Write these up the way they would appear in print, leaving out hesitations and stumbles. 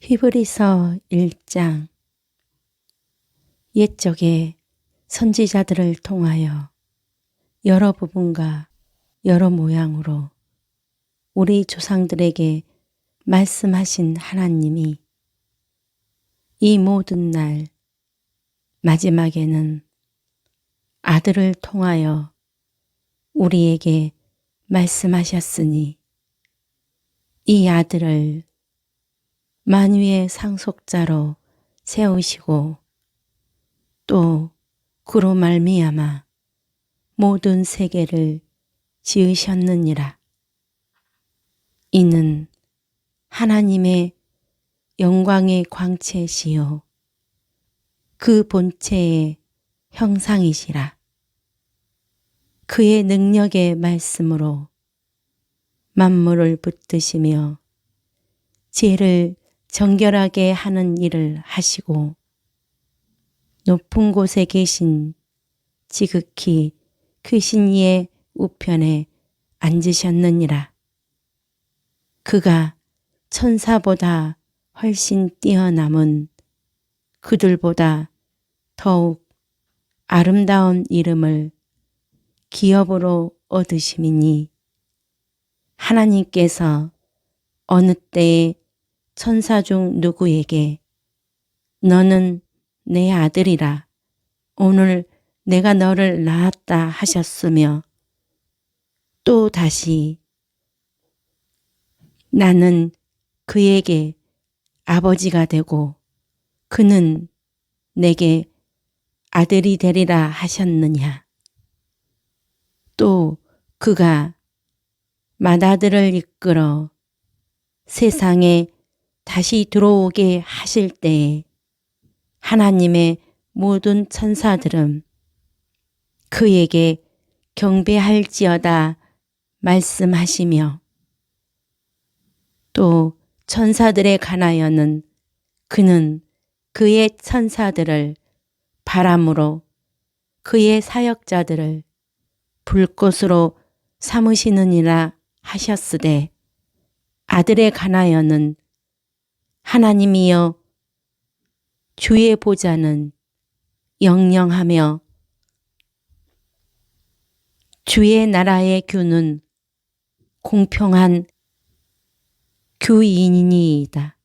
히브리서 1장. 옛적에 선지자들을 통하여 여러 부분과 여러 모양으로 우리 조상들에게 말씀하신 하나님이 이 모든 날 마지막에는 아들을 통하여 우리에게 말씀하셨으니 이 아들을 만유의 상속자로 세우시고 또 그로 말미암아 모든 세계를 지으셨느니라. 이는 하나님의 영광의 광채시요 그 본체의 형상이시라. 그의 능력의 말씀으로 만물을 붙드시며 죄를 정결하게 하는 일을 하시고 높은 곳에 계신 지극히 크신 이의 우편에 앉으셨느니라. 그가 천사보다 훨씬 뛰어남은 그들보다 더욱 아름다운 이름을 기업으로 얻으심이니 하나님께서 어느 때에 천사 중 누구에게 너는 내 아들이라 오늘 내가 너를 낳았다 하셨으며 또 다시 나는 그에게 아버지가 되고 그는 내게 아들이 되리라 하셨느냐. 또 그가 맏아들을 이끌어 세상에 다시 들어오게 하실 때에 하나님의 모든 천사들은 그에게 경배할지어다 말씀하시며 또 천사들에 관하여는 그는 그의 천사들을 바람으로 그의 사역자들을 불꽃으로 삼으시느니라 하셨으되 아들에 관하여는 하나님이여 주의 보좌는 영영하며 주의 나라의 규는 공평한 규이니이다.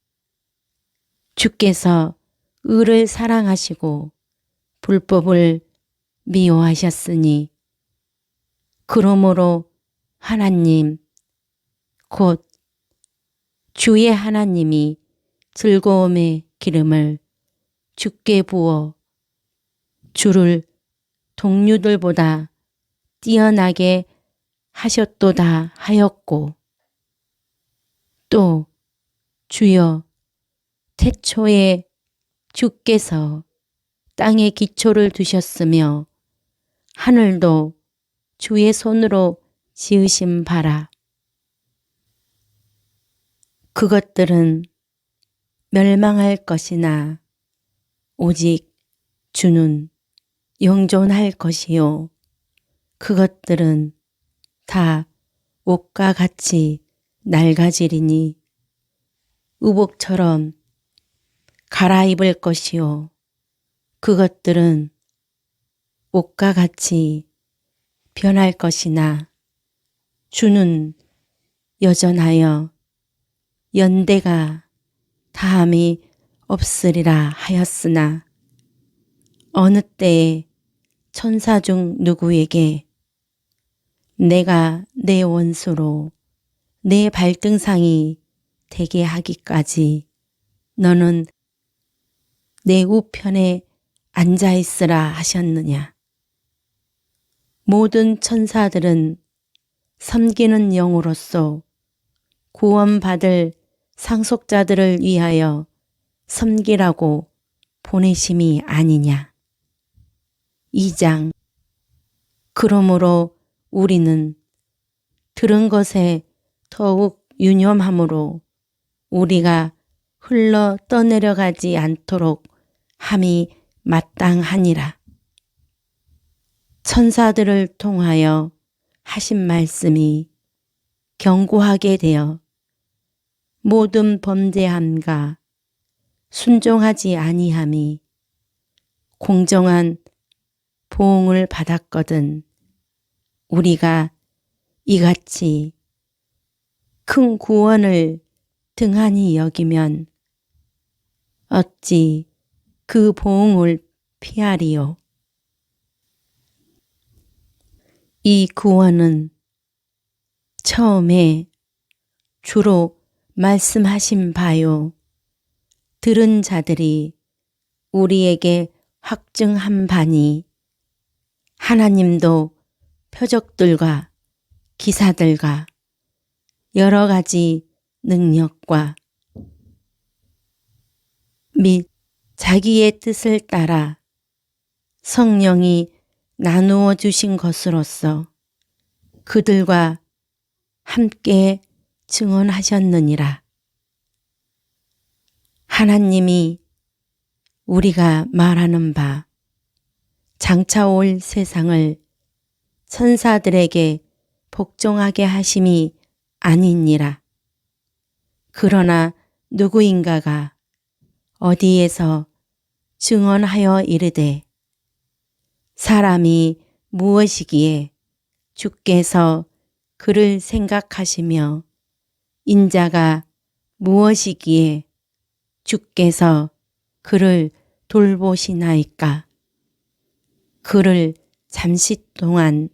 주께서 의를 사랑하시고 불법을 미워하셨으니 그러므로 하나님 곧 주의 하나님이 즐거움의 기름을 주께 부어 주를 동류들보다 뛰어나게 하셨도다 하였고 또 주여 태초에 주께서 땅에 기초를 두셨으며 하늘도 주의 손으로 지으신 바라. 그것들은 멸망할 것이나 오직 주는 영존할 것이요 그것들은 다 옷과 같이 낡아지리니 의복처럼 갈아입을 것이요 그것들은 옷과 같이 변할 것이나 주는 여전하여 연대가 다함이 없으리라 하였으나 어느 때에 천사 중 누구에게 내가 내 원수로 내 발등상이 되게 하기까지 너는 내 우편에 앉아있으라 하셨느냐. 모든 천사들은 섬기는 영으로서 구원받을 상속자들을 위하여 섬기라고 보내심이 아니냐. 2장. 그러므로 우리는 들은 것에 더욱 유념함으로 우리가 흘러 떠내려가지 않도록 함이 마땅하니라. 천사들을 통하여 하신 말씀이 견고하게 되어 모든 범죄함과 순종하지 아니함이 공정한 보응을 받았거든 우리가 이같이 큰 구원을 등한히 여기면 어찌 그 보응을 피하리요. 이 구원은 처음에 주로 말씀하신 바요. 들은 자들이 우리에게 확증한 바니 하나님도 표적들과 기사들과 여러 가지 능력과 및 자기의 뜻을 따라 성령이 나누어 주신 것으로서 그들과 함께 증언하셨느니라. 하나님이 우리가 말하는 바 장차 올 세상을 천사들에게 복종하게 하심이 아니니라. 그러나 누구인가가 어디에서 증언하여 이르되 사람이 무엇이기에 주께서 그를 생각하시며 인자가 무엇이기에 주께서 그를 돌보시나이까. 그를 잠시 동안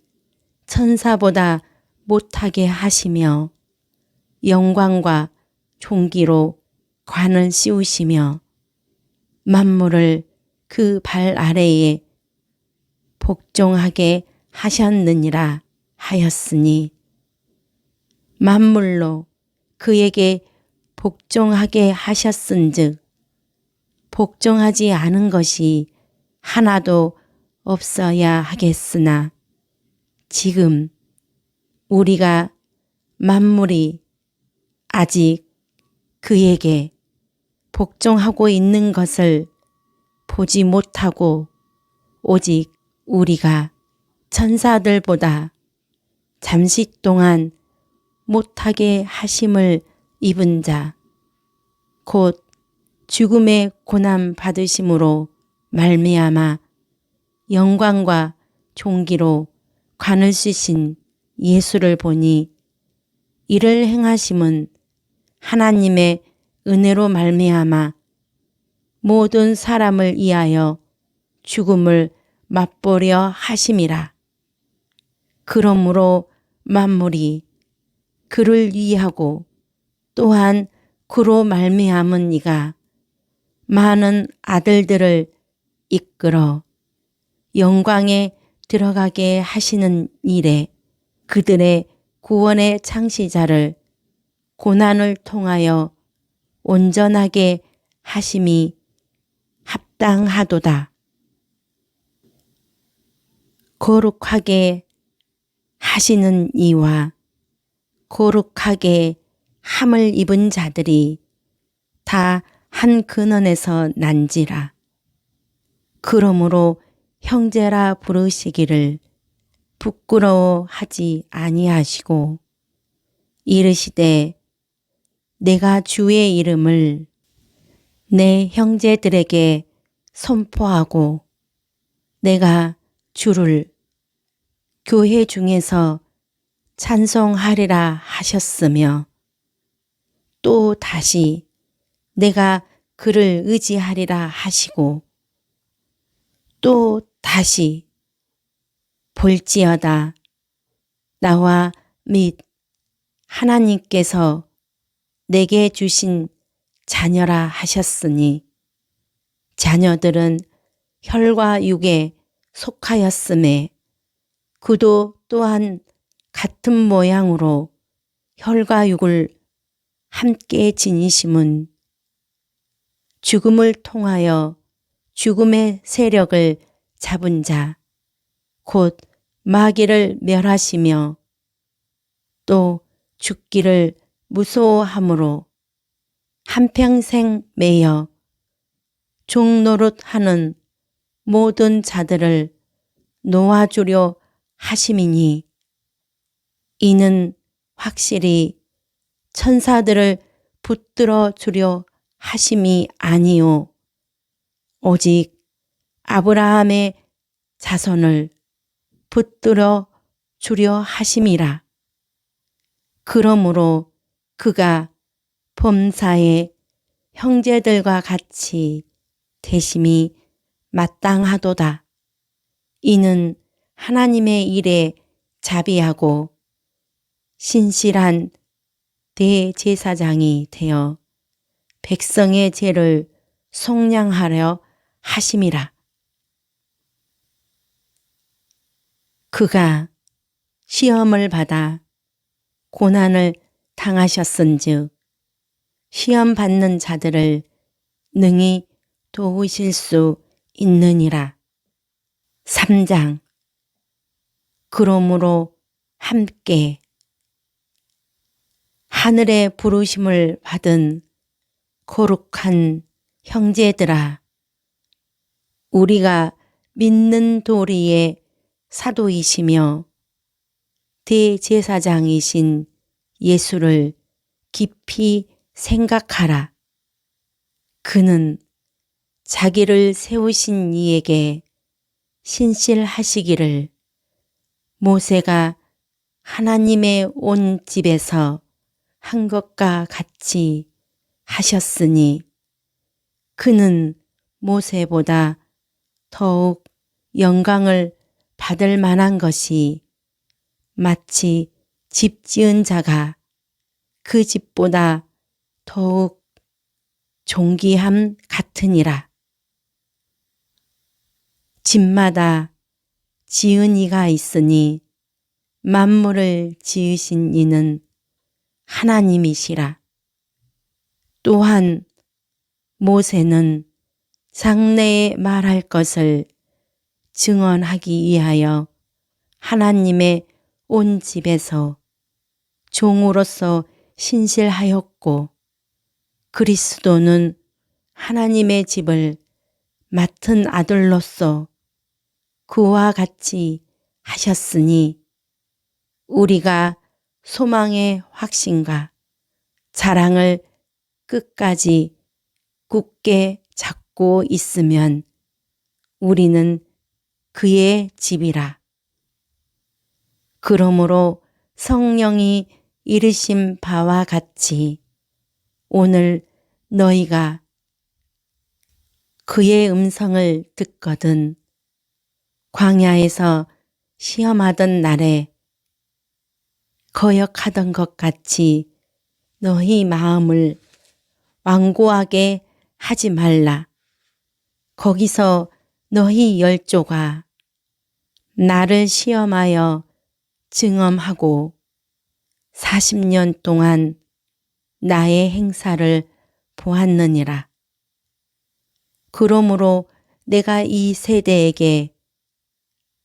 천사보다 못하게 하시며 영광과 존귀로 관을 씌우시며 만물을 그 발 아래에 복종하게 하셨느니라 하였으니 만물로 그에게 복종하게 하셨은즉 복종하지 않은 것이 하나도 없어야 하겠으나 지금 우리가 만물이 아직 그에게 복종하고 있는 것을 보지 못하고 오직 우리가 천사들보다 잠시 동안 못하게 하심을 입은 자, 곧 죽음의 고난 받으심으로 말미암아 영광과 존귀로 관을 쓰신 예수를 보니 이를 행하심은 하나님의 은혜로 말미암아 모든 사람을 위하여 죽음을 맛보려 하심이라. 그러므로 만물이 그를 위하고 또한 그로 말미암은 이가 많은 아들들을 이끌어 영광에 들어가게 하시는 일에 그들의 구원의 창시자를 고난을 통하여 온전하게 하심이 합당하도다. 거룩하게 하시는 이와 거룩하게 함을 입은 자들이 다 한 근원에서 난지라. 그러므로 형제라 부르시기를 부끄러워하지 아니하시고 이르시되 내가 주의 이름을 내 형제들에게 선포하고 내가 주를 교회 중에서 찬송하리라 하셨으며 또 다시 내가 그를 의지하리라 하시고 또 다시 볼지어다 나와 및 하나님께서 내게 주신 자녀라 하셨으니 자녀들은 혈과 육에 속하였음에 그도 또한 같은 모양으로 혈과 육을 함께 지니심은 죽음을 통하여 죽음의 세력을 잡은 자, 곧 마귀를 멸하시며 또 죽기를 무서워함으로 한평생 매여 종노릇하는 모든 자들을 놓아주려 하심이니 이는 확실히 천사들을 붙들어 주려 하심이 아니요 오직 아브라함의 자손을 붙들어 주려 하심이라. 그러므로 그가 범사의 형제들과 같이 되심이 마땅하도다. 이는 하나님의 일에 자비하고 신실한 대제사장이 되어 백성의 죄를 속량하려 하심이라. 그가 시험을 받아 고난을 당하셨은즉 시험 받는 자들을 능히 도우실 수 있느니라. 3장. 그러므로 함께 하늘의 부르심을 받은 거룩한 형제들아, 우리가 믿는 도리의 사도이시며 대제사장이신 예수를 깊이 생각하라. 그는 자기를 세우신 이에게 신실하시기를 모세가 하나님의 온 집에서 한 것과 같이 하셨으니 그는 모세보다 더욱 영광을 받을 만한 것이 마치 집 지은 자가 그 집보다 더욱 존귀함 같으니라. 집마다 지은 이가 있으니 만물을 지으신 이는 하나님이시라. 또한 모세는 장래에 말할 것을 증언하기 위하여 하나님의 온 집에서 종으로서 신실하였고 그리스도는 하나님의 집을 맡은 아들로서 그와 같이 하셨으니 우리가 소망의 확신과 자랑을 끝까지 굳게 잡고 있으면 우리는 그의 집이라. 그러므로 성령이 이르신 바와 같이 오늘 너희가 그의 음성을 듣거든 광야에서 시험하던 날에 거역하던 것 같이 너희 마음을 완고하게 하지 말라. 거기서 너희 열조가 나를 시험하여 증언하고 40년 동안 나의 행사를 보았느니라. 그러므로 내가 이 세대에게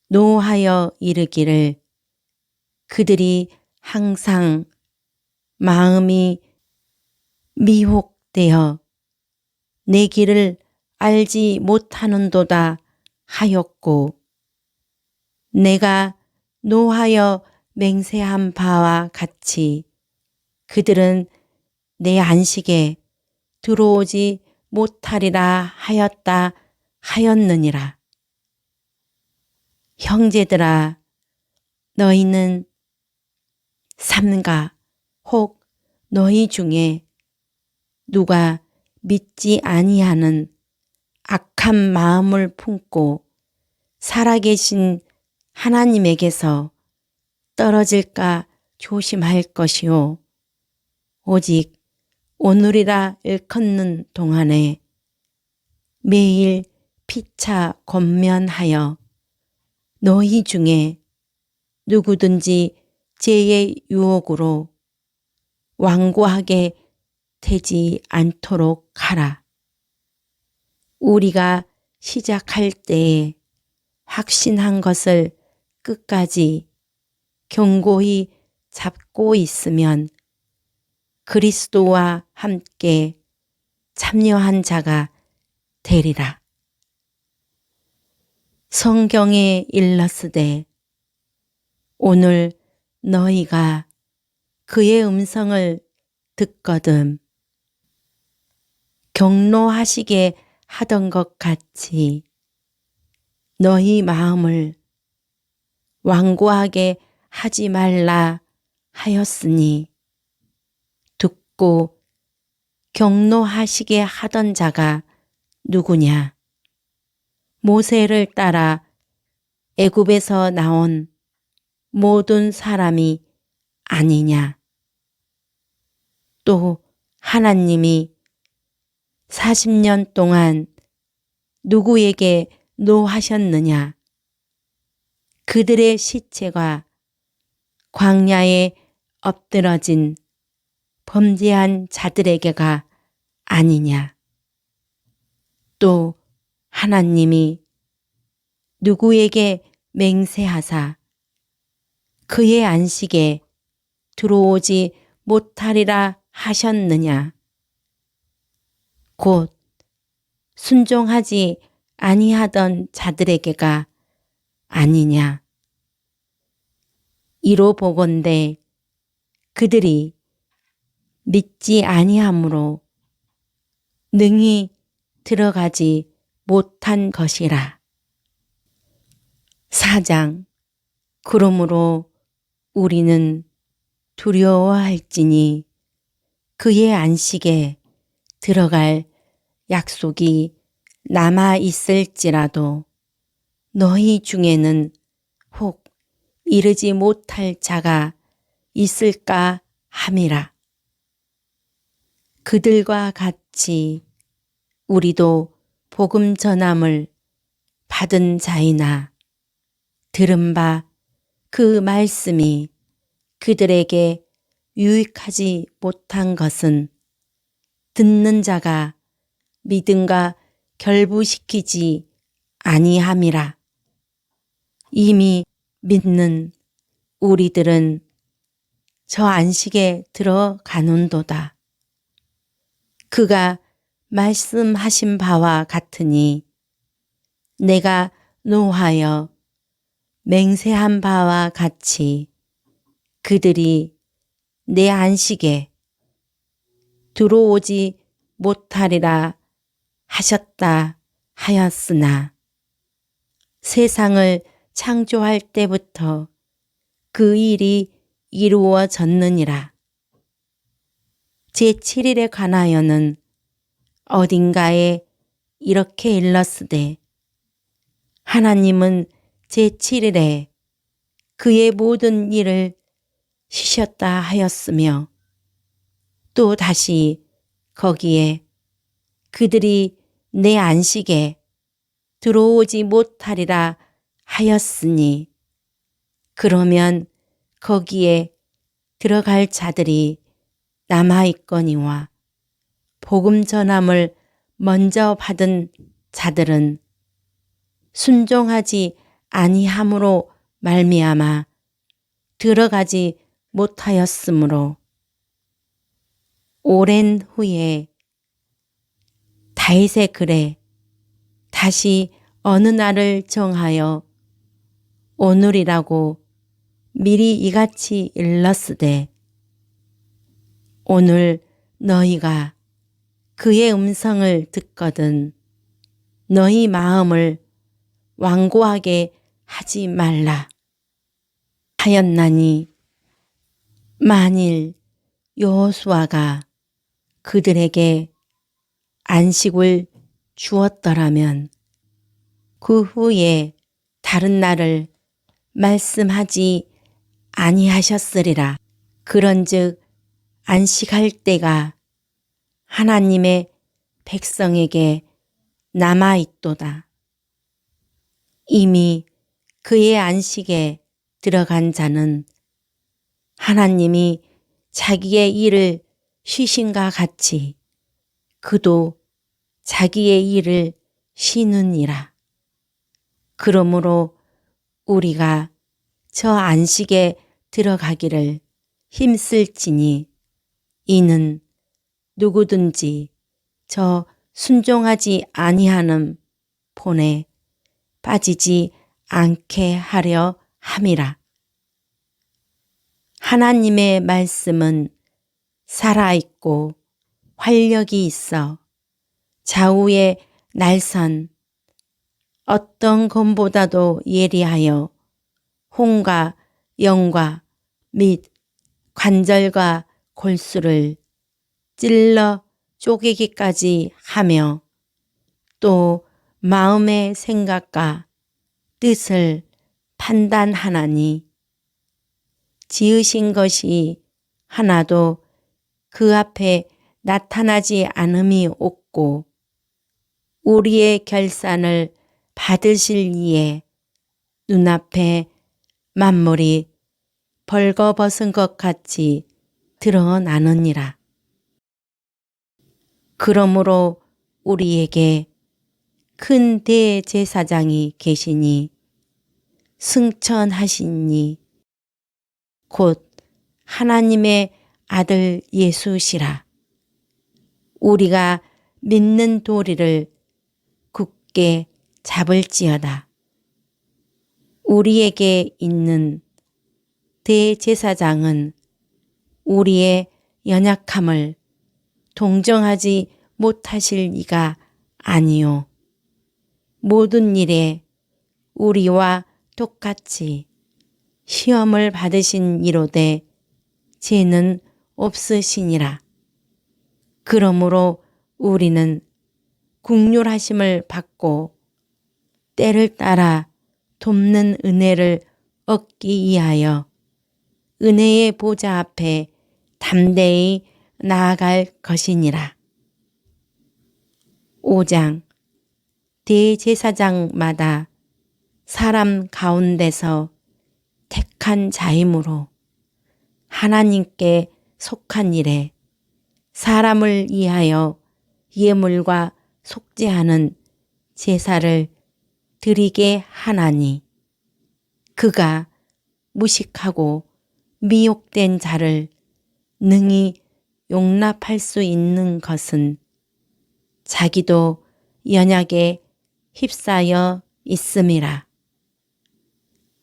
노하여 이르기를 그들이 항상 마음이 미혹되어 내 길을 알지 못하는도다 하였고 내가 노하여 맹세한 바와 같이 그들은 내 안식에 들어오지 못하리라 하였다 하였느니라. 형제들아, 너희는 삼가 혹 너희 중에 누가 믿지 아니하는 악한 마음을 품고 살아계신 하나님에게서 떨어질까 조심할 것이요. 오직 오늘이라 일컫는 동안에 매일 피차 권면하여 너희 중에 누구든지 죄의 유혹으로 완고하게 되지 않도록 하라. 우리가 시작할 때에 확신한 것을 끝까지 견고히 잡고 있으면 그리스도와 함께 참여한 자가 되리라. 성경에 일렀으되 오늘 너희가 그의 음성을 듣거든 경노하시게 하던 것 같이 너희 마음을 완고하게 하지 말라 하였으니 듣고 경노하시게 하던 자가 누구냐? 모세를 따라 애굽에서 나온 모든 사람이 아니냐? 또 하나님이 40년 동안 누구에게 노하셨느냐? 그들의 시체가 광야에 엎드러진 범죄한 자들에게가 아니냐? 또 하나님이 누구에게 맹세하사 그의 안식에 들어오지 못하리라 하셨느냐? 곧 순종하지 아니하던 자들에게가 아니냐? 이로 보건대 그들이 믿지 아니하므로 능히 들어가지 못한 것이라. 4장. 그러므로 우리는 두려워할지니 그의 안식에 들어갈 약속이 남아 있을지라도 너희 중에는 혹 이르지 못할 자가 있을까 함이라. 그들과 같이 우리도 복음 전함을 받은 자이나 들은 바 그 말씀이 그들에게 유익하지 못한 것은 듣는 자가 믿음과 결부시키지 아니함이라. 이미 믿는 우리들은 저 안식에 들어가는도다. 그가 말씀하신 바와 같으니 내가 노하여 맹세한 바와 같이 그들이 내 안식에 들어오지 못하리라 하셨다 하였으나 세상을 창조할 때부터 그 일이 이루어졌느니라. 제7일에 관하여는 어딘가에 이렇게 일렀으되 하나님은 제7일에 그의 모든 일을 쉬셨다 하였으며 또 다시 거기에 그들이 내 안식에 들어오지 못하리라 하였으니 그러면 거기에 들어갈 자들이 남아있거니와 복음 전함을 먼저 받은 자들은 순종하지 아니함으로 말미암아 들어가지 못하였으므로 오랜 후에 다윗의 글에 다시 어느 날을 정하여 오늘이라고 미리 이같이 일렀으되 오늘 너희가 그의 음성을 듣거든 너희 마음을 완고하게 하지 말라 하였나니 만일 여호수아가 그들에게 안식을 주었더라면 그 후에 다른 날을 말씀하지 아니하셨으리라. 그런즉 안식할 때가 하나님의 백성에게 남아있도다. 이미 그의 안식에 들어간 자는 하나님이 자기의 일을 쉬신가 같이 그도 자기의 일을 쉬느니라. 그러므로 우리가 저 안식에 들어가기를 힘쓸지니 이는 누구든지 저 순종하지 아니하는 본에 빠지지 않게 하려 함이라. 하나님의 말씀은 살아있고 활력이 있어 좌우의 날선 어떤 검보다도 예리하여 홍과 영과 및 관절과 골수를 찔러 쪼개기까지 하며 또 마음의 생각과 뜻을 판단하나니 지으신 것이 하나도 그 앞에 나타나지 않음이 없고 우리의 결산을 받으실 이에 눈앞에 만물이 벌거벗은 것 같이 드러나느니라. 그러므로 우리에게 큰 대제사장이 계시니 승천하시니 곧 하나님의 아들 예수시라. 우리가 믿는 도리를 굳게 잡을지어다. 우리에게 있는 대제사장은 우리의 연약함을 동정하지 못하실 이가 아니요 모든 일에 우리와 똑같이 시험을 받으신 이로되 죄는 없으시니라. 그러므로 우리는 긍휼하심을 받고 때를 따라 돕는 은혜를 얻기 위하여 은혜의 보좌 앞에 담대히 나아갈 것이니라. 5장 대제사장마다 사람 가운데서 택한 자이므로 하나님께 속한 일에 사람을 위하여 예물과 속죄하는 제사를 드리게 하나니 그가 무식하고 미혹된 자를 능히 용납할 수 있는 것은 자기도 연약에 휩싸여 있음이라.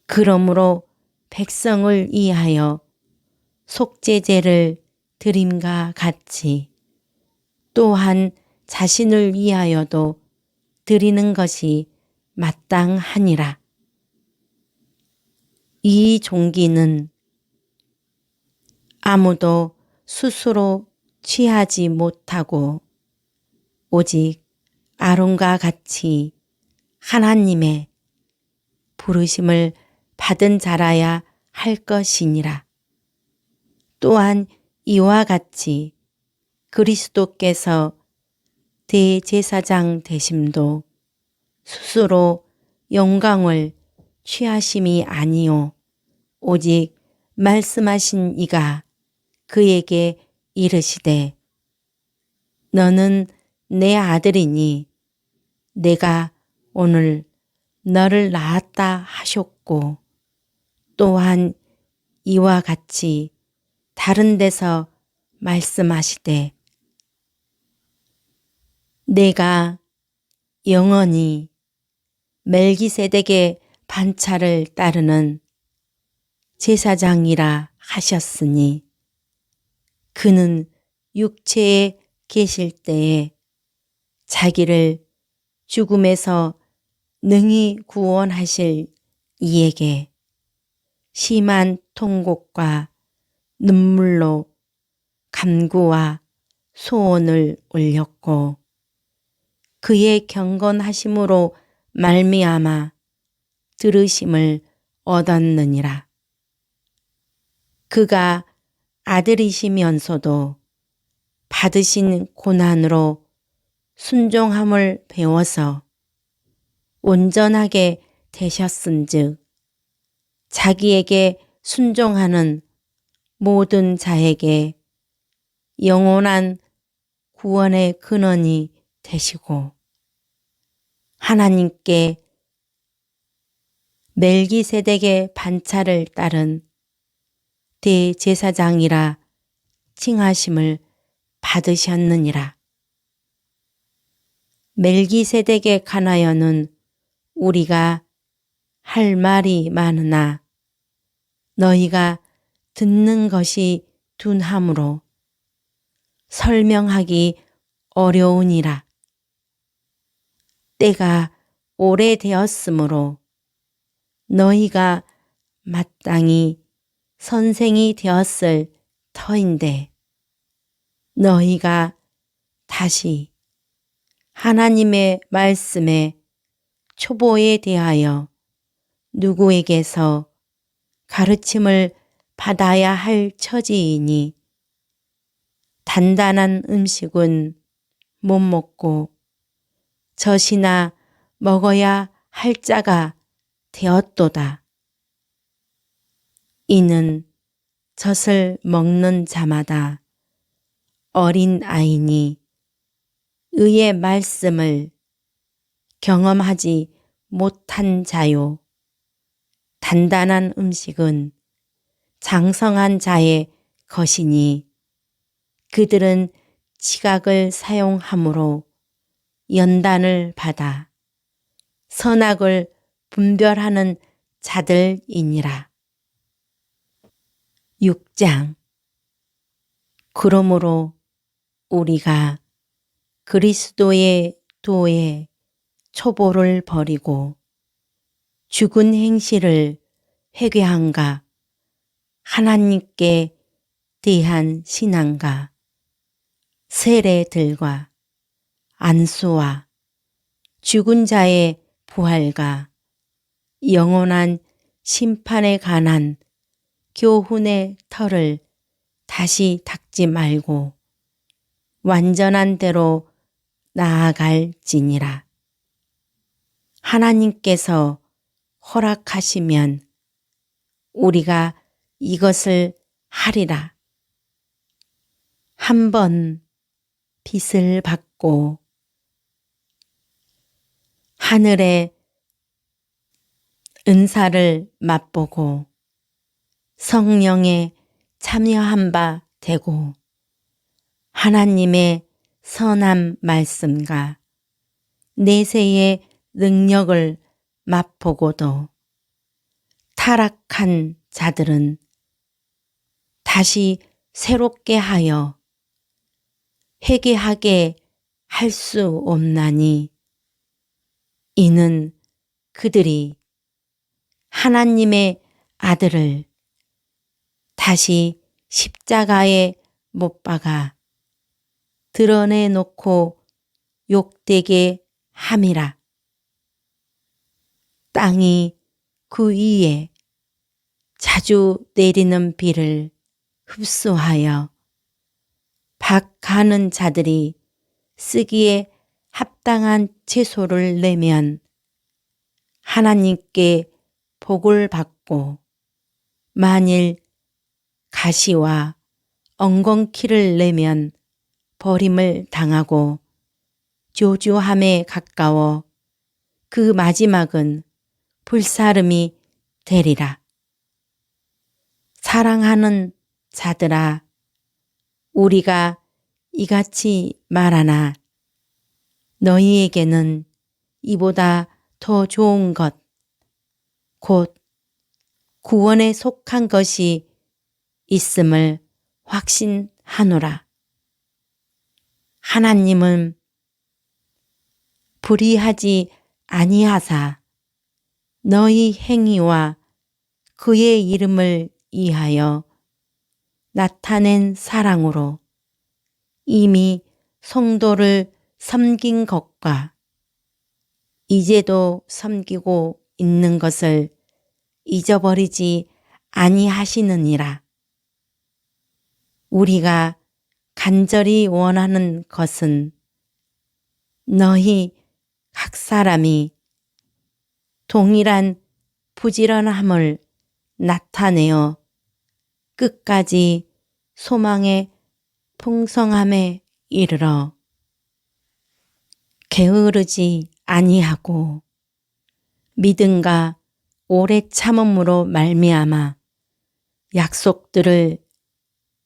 그러므로 백성을 위하여 속죄제를 드림과 같이 또한 자신을 위하여도 드리는 것이 마땅하니라. 이 종기는 아무도 스스로 취하지 못하고 오직 아론과 같이 하나님의 부르심을 받은 자라야 할 것이니라. 또한 이와 같이 그리스도께서 대제사장 되심도 스스로 영광을 취하심이 아니요 오직 말씀하신 이가 그에게 이르시되 너는 내 아들이니 내가 오늘 너를 낳았다 하셨고 또한 이와 같이 다른 데서 말씀하시되 내가 영원히 멜기세덱의 반차를 따르는 제사장이라 하셨으니 그는 육체에 계실 때에 자기를 죽음에서 능히 구원하실 이에게 심한 통곡과 눈물로 간구와 소원을 올렸고 그의 경건하심으로 말미암아 들으심을 얻었느니라. 그가 아들이시면서도 받으신 고난으로 순종함을 배워서 온전하게 되셨은즉 자기에게 순종하는 모든 자에게 영원한 구원의 근원이 되시고 하나님께 멜기세덱의 반차를 따른 대제사장이라 칭하심을 받으셨느니라. 멜기세덱에 관하여는 우리가 할 말이 많으나 너희가 듣는 것이 둔하므로 설명하기 어려우니라. 때가 오래되었으므로 너희가 마땅히 선생이 되었을 터인데 너희가 다시 하나님의 말씀의 초보에 대하여 누구에게서 가르침을 받아야 할 처지이니 단단한 음식은 못 먹고 젖이나 먹어야 할 자가 되었도다. 이는 젖을 먹는 자마다 어린 아이니 의의 말씀을 경험하지 못한 자요. 단단한 음식은 장성한 자의 것이니 그들은 지각을 사용함으로 연단을 받아 선악을 분별하는 자들이니라. 6장. 그러므로 우리가 그리스도의 도에 초보를 버리고 죽은 행실을 회개한가 하나님께 대한 신앙과 세례들과 안수와 죽은 자의 부활과 영원한 심판에 관한 교훈의 털을 다시 닦지 말고 완전한 대로 나아갈지니라. 하나님께서 허락하시면 우리가 이것을 하리라. 한 번 빛을 받고 하늘의 은사를 맛보고 성령에 참여한 바 되고 하나님의 선한 말씀과 내세의 능력을 맛보고도 타락한 자들은 다시 새롭게 하여 회개하게 할 수 없나니 이는 그들이 하나님의 아들을 다시 십자가에 못 박아 드러내놓고 욕되게 함이라. 땅이 그 위에 자주 내리는 비를 흡수하여 박하는 자들이 쓰기에 합당한 채소를 내면 하나님께 복을 받고 만일 가시와 엉겅퀴를 내면 버림을 당하고 조주함에 가까워 그 마지막은 불사름이 되리라. 사랑하는 자들아, 우리가 이같이 말하나 너희에게는 이보다 더 좋은 것, 곧 구원에 속한 것이 있음을 확신하노라. 하나님은 불의하지 아니하사 너희 행위와 그의 이름을 위하여 나타낸 사랑으로 이미 성도를 섬긴 것과 이제도 섬기고 있는 것을 잊어버리지 아니하시느니라. 우리가 간절히 원하는 것은 너희 각 사람이 동일한 부지런함을 나타내어 끝까지 소망의 풍성함에 이르러 게으르지 아니하고 믿음과 오래 참음으로 말미암아 약속들을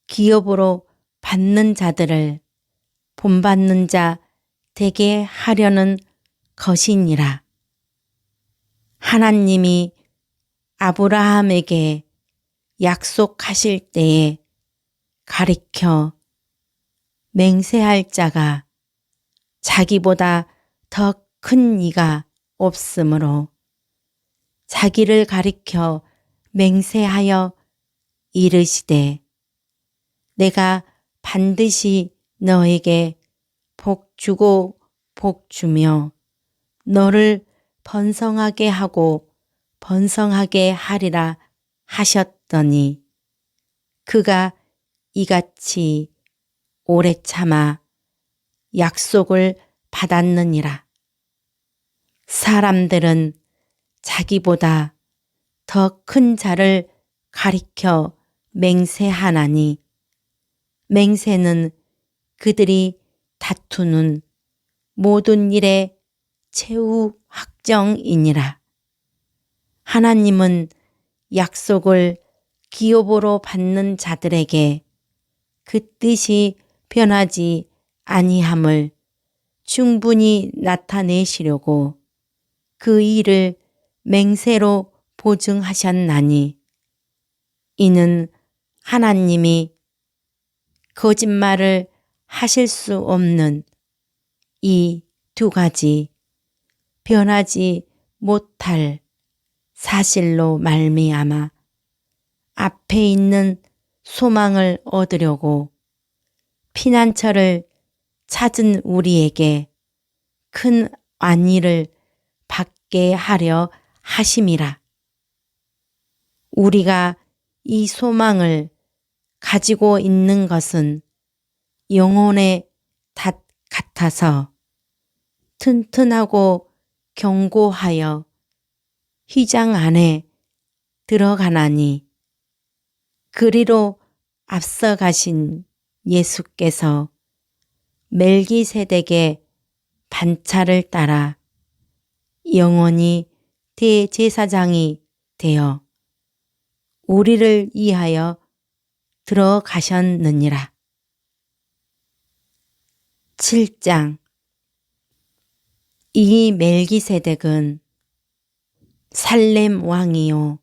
기업으로 받는 자들을 본받는 자 되게 하려는 것이니라. 하나님이 아브라함에게 약속하실 때에 가리켜 맹세할 자가 자기보다 더 큰 이가 없으므로 자기를 가리켜 맹세하여 이르시되 내가 반드시 너에게 복 주고 복 주며 너를 번성하게 하고 번성하게 하리라 하셨더니 그가 이같이 오래 참아 약속을 받았느니라. 사람들은 자기보다 더 큰 자를 가리켜 맹세하나니 맹세는 그들이 다투는 모든 일의 최후 확정이니라. 하나님은 약속을 기업으로 받는 자들에게 그 뜻이 변하지 아니함을 충분히 나타내시려고 그 일을 맹세로 보증하셨나니 이는 하나님이 거짓말을 하실 수 없는 이 두 가지 변하지 못할 사실로 말미암아 앞에 있는 소망을 얻으려고 피난처를 찾은 우리에게 큰 안위를 받게 하려 하심이라. 우리가 이 소망을 가지고 있는 것은 영혼의 닷 같아서 튼튼하고 견고하여 휘장 안에 들어가나니 그리로 앞서 가신 예수께서 멜기세덱의 반차를 따라 영원히 대제사장이 되어 우리를 위하여 들어가셨느니라. 7장. 이 멜기세덱은 살렘 왕이요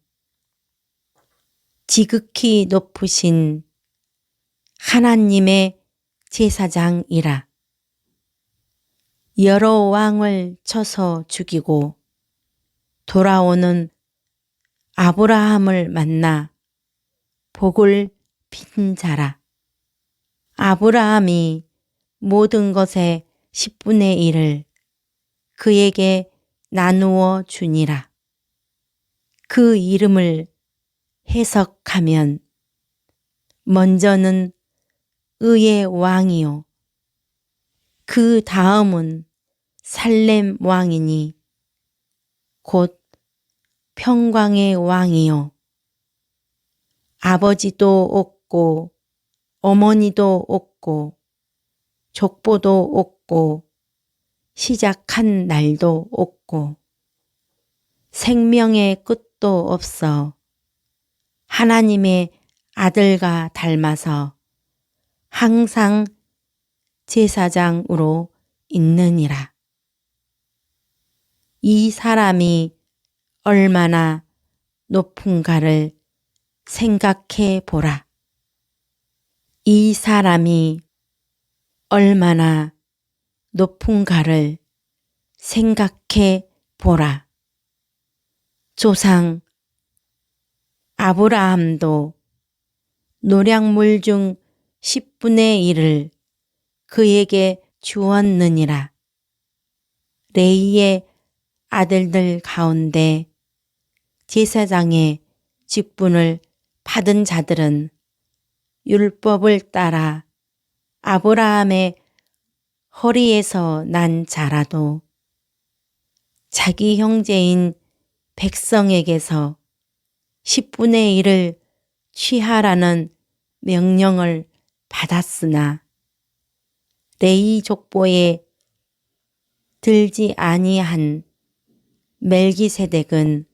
지극히 높으신 하나님의 제사장이라. 여러 왕을 쳐서 죽이고 돌아오는 아브라함을 만나 복을 빈 자라. 아브라함이 모든 것의 10분의 1을 그에게 나누어 주니라. 그 이름을 해석하면 먼저는 의의 왕이요 그 다음은 살렘 왕이니 곧 평강의 왕이요 아버지도 없고 어머니도 없고 족보도 없고 시작한 날도 없고 생명의 끝도 없어 하나님의 아들과 닮아서 항상 제사장으로 있느니라. 이 사람이 얼마나 높은가를 생각해 보라. 이 사람이 얼마나 높은가를 생각해 보라. 조상 아브라함도 노량물 중 10분의 1을 그에게 주었느니라. 레이의 아들들 가운데 제사장의 직분을 받은 자들은 율법을 따라 아브라함의 허리에서 난 자라도 자기 형제인 백성에게서 10분의 1을 취하라는 명령을 받았으나 레위 족보에 들지 아니한 멜기세덱은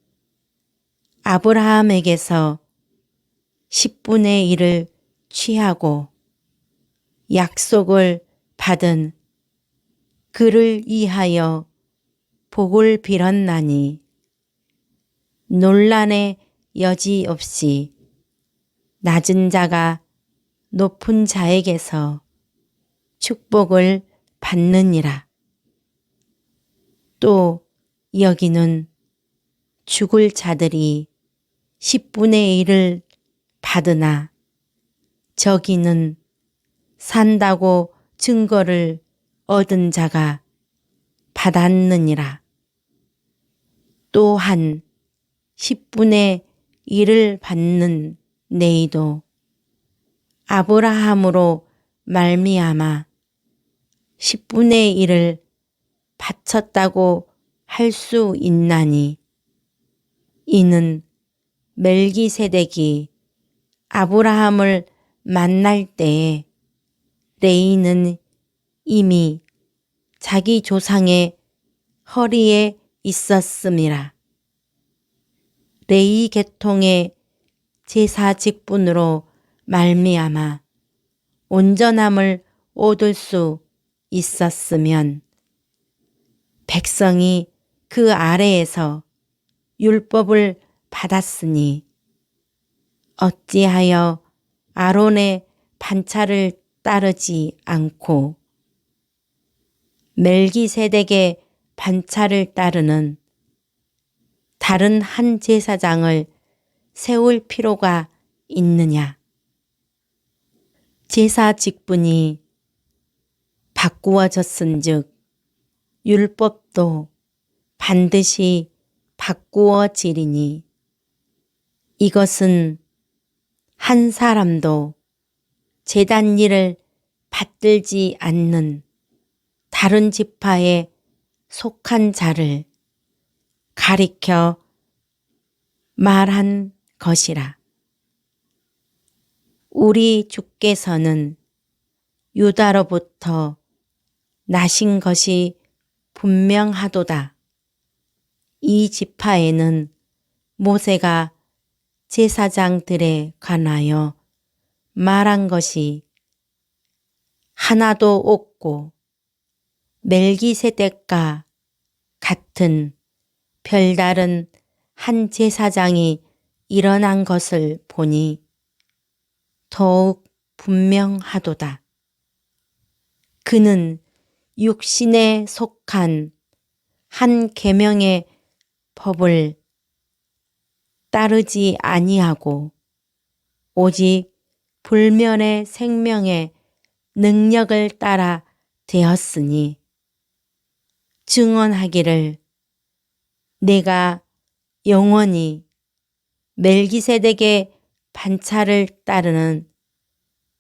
아브라함에게서 10분의 1을 취하고 약속을 받은 그를 위하여 복을 빌었나니 논란의 여지 없이 낮은 자가 높은 자에게서 축복을 받느니라. 또 여기는 죽을 자들이 10분의 1을 받으나 저기는 산다고 증거를 얻은 자가 받았느니라. 또한 10분의 1을 받는 네이도 아브라함으로 말미암아 10분의 1을 바쳤다고 할 수 있나니 이는 멜기세덱이 아브라함을 만날 때에 레이는 이미 자기 조상의 허리에 있었음이라. 레이 계통의 제사 직분으로 말미암아 온전함을 얻을 수 있었으면 백성이 그 아래에서 율법을 받았으니 어찌하여 아론의 반차를 따르지 않고 멜기세덱의 반차를 따르는 다른 한 제사장을 세울 필요가 있느냐. 제사 직분이 바꾸어졌은즉 율법도 반드시 바꾸어지리니 이것은 한 사람도 제단 일을 받들지 않는 다른 지파에 속한 자를 가리켜 말한 것이라. 우리 주께서는 유다로부터 나신 것이 분명하도다. 이 지파에는 모세가 제사장들에 관하여 말한 것이 하나도 없고 멜기세덱과 같은 별다른 한 제사장이 일어난 것을 보니 더욱 분명하도다. 그는 육신에 속한 한 계명의 법을 따르지 아니하고 오직 불멸의 생명의 능력을 따라 되었으니 증언하기를 내가 영원히 멜기세덱의 반차를 따르는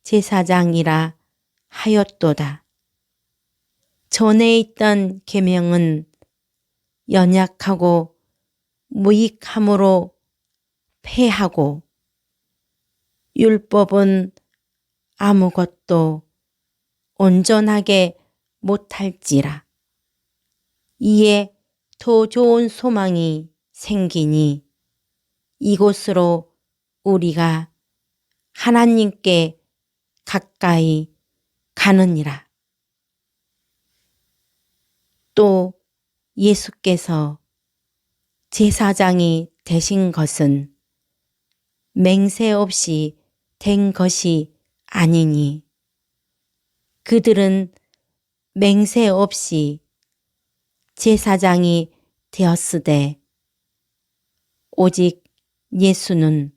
제사장이라 하였도다. 전에 있던 계명은 연약하고 무익함으로 폐하고 율법은 아무것도 온전하게 못할지라. 이에 더 좋은 소망이 생기니 이곳으로 우리가 하나님께 가까이 가느니라. 또 예수께서 제사장이 되신 것은 맹세 없이 된 것이 아니니 그들은 맹세 없이 제사장이 되었으되 오직 예수는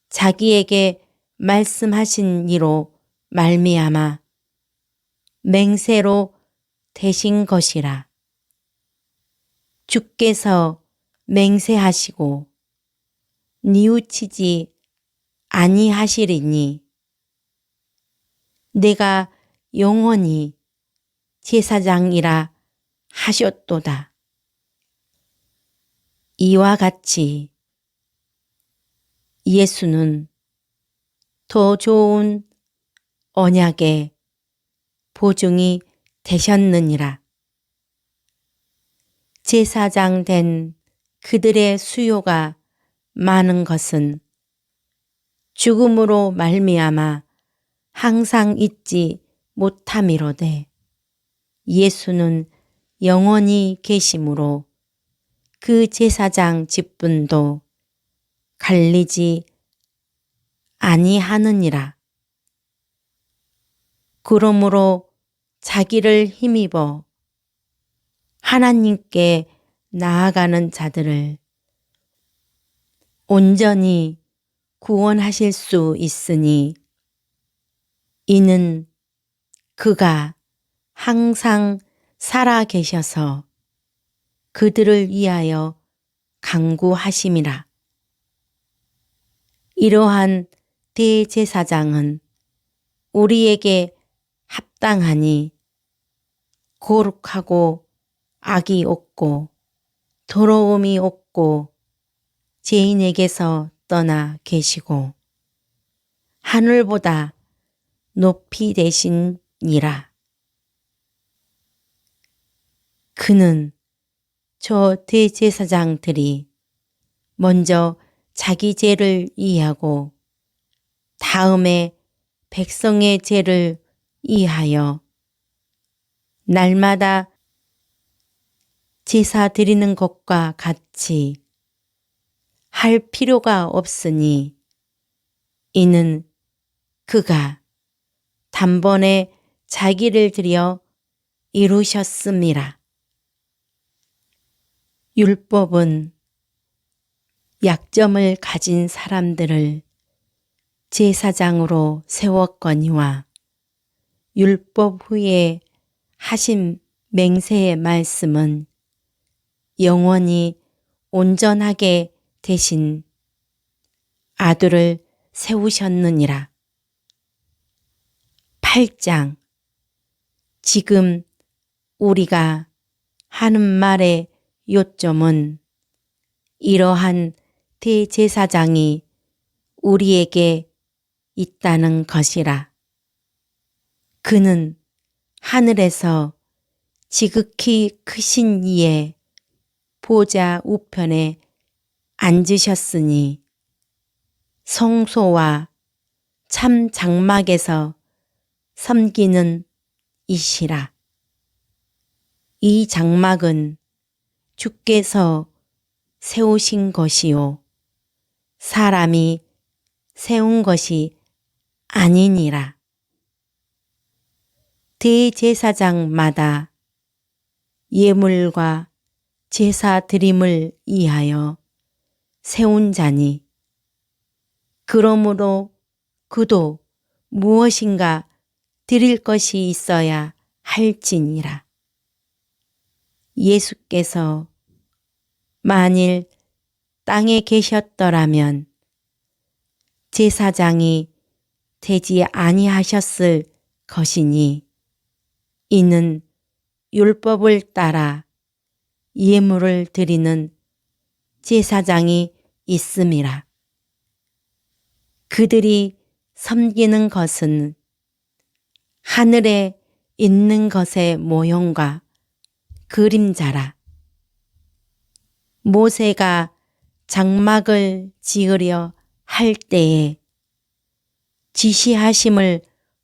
자기에게 말씀하신 이로 말미암아 맹세로 되신 것이라. 주께서 맹세하시고 뉘우치지 아니하시리니 내가 영원히 제사장이라 하셨도다. 이와 같이 예수는 더 좋은 언약의 보증이 되셨느니라. 제사장 된 그들의 수요가 많은 것은 죽음으로 말미암아 항상 잊지 못함이로되 예수는 영원히 계심으로 그 제사장 직분도 갈리지 아니하느니라. 그러므로 자기를 힘입어 하나님께 나아가는 자들을 온전히 구원하실 수 있으니 이는 그가 항상 살아 계셔서 그들을 위하여 간구하심이라. 이러한 대제사장은 우리에게 합당하니 거룩하고 악이 없고 더러움이 없고 죄인에게서 떠나 계시고 하늘보다 높이 되시니라. 그는 저 대제사장들이 먼저 자기 죄를 이해하고 다음에 백성의 죄를 이해하여 날마다 제사 드리는 것과 같이 할 필요가 없으니 이는 그가 단번에 자기를 드려 이루셨음이라. 율법은 약점을 가진 사람들을 제사장으로 세웠거니와 율법 후에 하신 맹세의 말씀은 영원히 온전하게 되신 아들을 세우셨느니라. 8장. 지금 우리가 하는 말의 요점은 이러한 대제사장이 우리에게 있다는 것이라. 그는 하늘에서 지극히 크신 이의 보좌 우편에 앉으셨으니 성소와 참 장막에서 섬기는 이시라. 이 장막은 주께서 세우신 것이요 사람이 세운 것이 아니니라. 대제사장마다 예물과 제사 드림을 위하여 세운 자니 그러므로 그도 무엇인가 드릴 것이 있어야 할지니라. 예수께서 만일 땅에 계셨더라면 제사장이 되지 아니하셨을 것이니 이는 율법을 따라 예물을 드리는 제사장이 있음이라. 그들이 섬기는 것은 하늘에 있는 것의 모형과 그림자라. 모세가 장막을 지으려 할 때에 지시하심을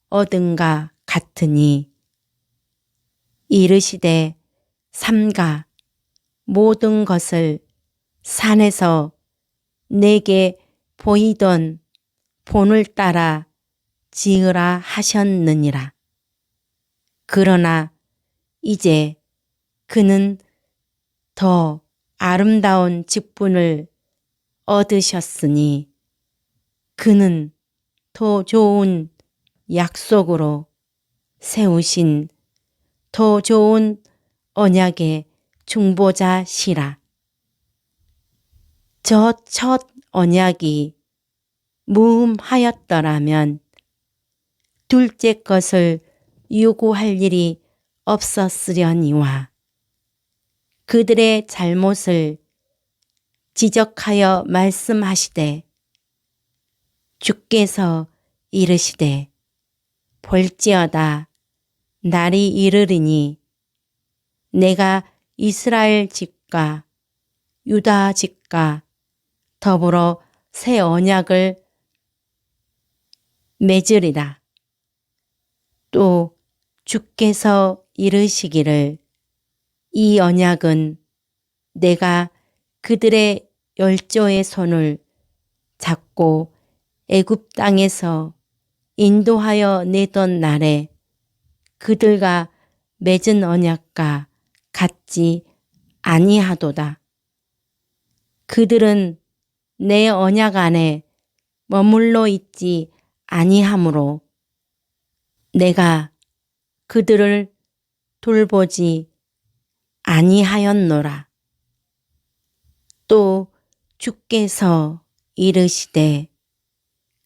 얻은가 같으니 이르시되 삼가 모든 것을 산에서 내게 보이던 본을 따라 지으라 하셨느니라. 그러나 이제 그는 더 아름다운 직분을 얻으셨으니 그는 더 좋은 약속으로 세우신 더 좋은 언약의 중보자시라. 저 첫 언약이 무음하였더라면 둘째 것을 요구할 일이 없었으려니와 그들의 잘못을 지적하여 말씀하시되 주께서 이르시되 볼지어다 날이 이르리니 내가 이스라엘 집과 유다 집과 더불어 새 언약을 맺으리라. 또 주께서 이르시기를 이 언약은 내가 그들의 열조의 손을 잡고 애굽 땅에서 인도하여 내던 날에 그들과 맺은 언약과 갖지 아니하도다. 그들은 내 언약 안에 머물러 있지 아니하므로 내가 그들을 돌보지 아니하였노라. 또 주께서 이르시되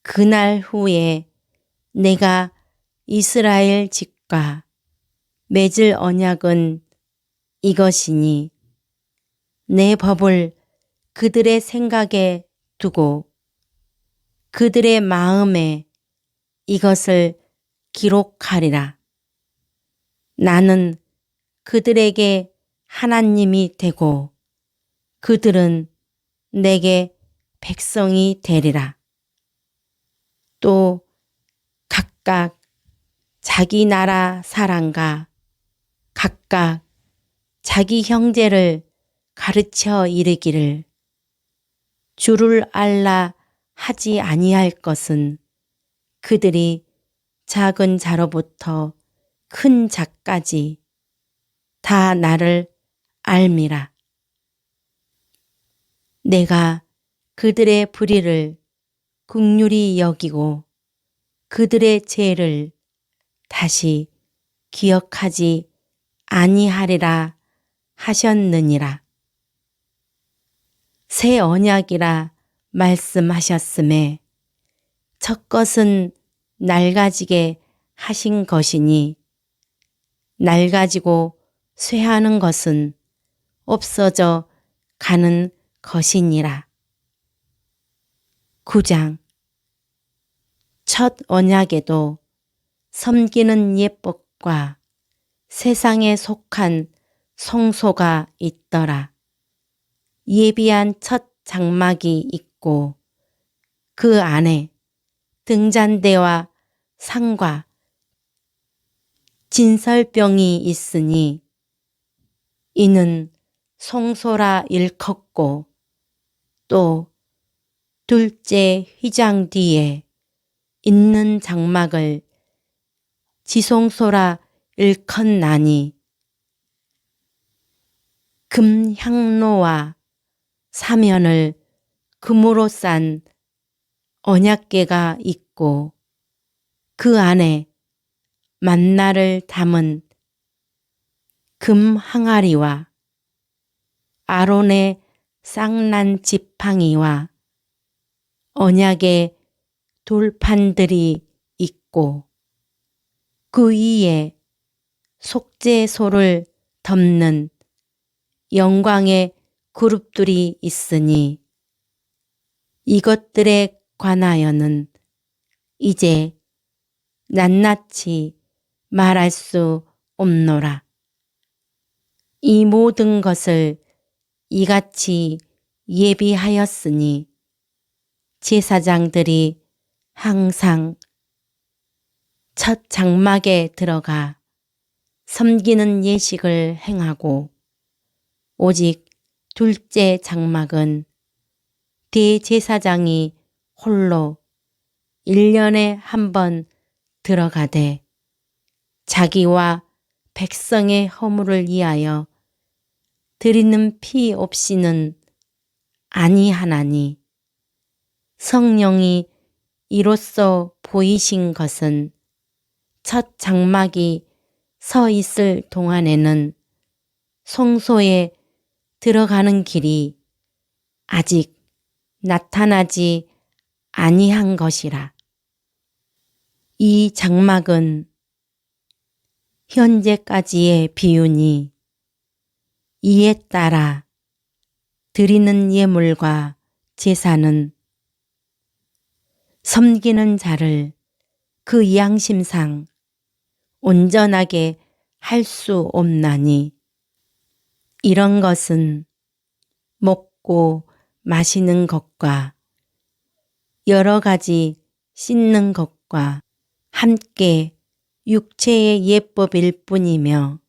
그날 후에 내가 이스라엘 집과 맺을 언약은 이것이니 내 법을 그들의 생각에 두고 그들의 마음에 이것을 기록하리라. 나는 그들에게 하나님이 되고 그들은 내게 백성이 되리라. 또 각각 자기 나라 사람과 각각 자기 형제를 가르쳐 이르기를 주를 알라 하지 아니할 것은 그들이 작은 자로부터 큰 자까지 다 나를 알미라. 내가 그들의 불의를 긍휼히 여기고 그들의 죄를 다시 기억하지 아니하리라 하셨느니라. 새 언약이라 말씀하셨음에 첫 것은 낡아지게 하신 것이니 낡아지고 쇠하는 것은 없어져 가는 것이니라. 9장 첫 언약에도 섬기는 예법과 세상에 속한 성소가 있더라. 예비한 첫 장막이 있고 그 안에 등잔대와 상과 진설병이 있으니 이는 성소라 일컫고 또 둘째 휘장 뒤에 있는 장막을 지성소라 일컫나니 금향로와 사면을 금으로 싼 언약궤가 있고 그 안에 만나를 담은 금 항아리와 아론의 쌍난 지팡이와 언약의 돌판들이 있고 그 위에 속죄소를 덮는 영광의 그룹들이 있으니 이것들에 관하여는 이제 낱낱이 말할 수 없노라. 이 모든 것을 이같이 예비하였으니 제사장들이 항상 첫 장막에 들어가 섬기는 예식을 행하고 오직 둘째 장막은 대제사장이 홀로 1년에 한 번 들어가되 자기와 백성의 허물을 위하여 드리는 피 없이는 아니하나니 성령이 이로써 보이신 것은 첫 장막이 서 있을 동안에는 성소에 들어가는 길이 아직 나타나지 아니한 것이라. 이 장막은 현재까지의 비유니 이에 따라 드리는 예물과 제사는 섬기는 자를 그 양심상 온전하게 할 수 없나니 이런 것은 먹고 마시는 것과 여러 가지 씻는 것과 함께 육체의 예법일 뿐이며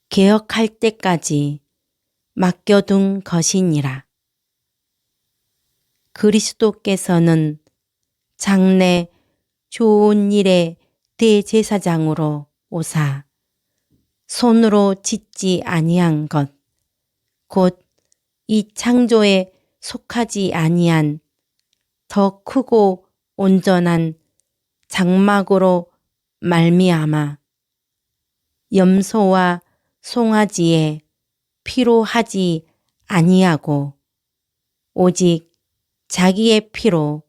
개혁할 때까지 맡겨둔 것이니라. 그리스도께서는 장래 좋은 일의 대제사장으로 오사 손으로 짓지 아니한 것, 곧 이 창조에 속하지 아니한 더 크고 온전한 장막으로 말미암아 염소와 송아지에 피로 하지 아니하고 오직 자기의 피로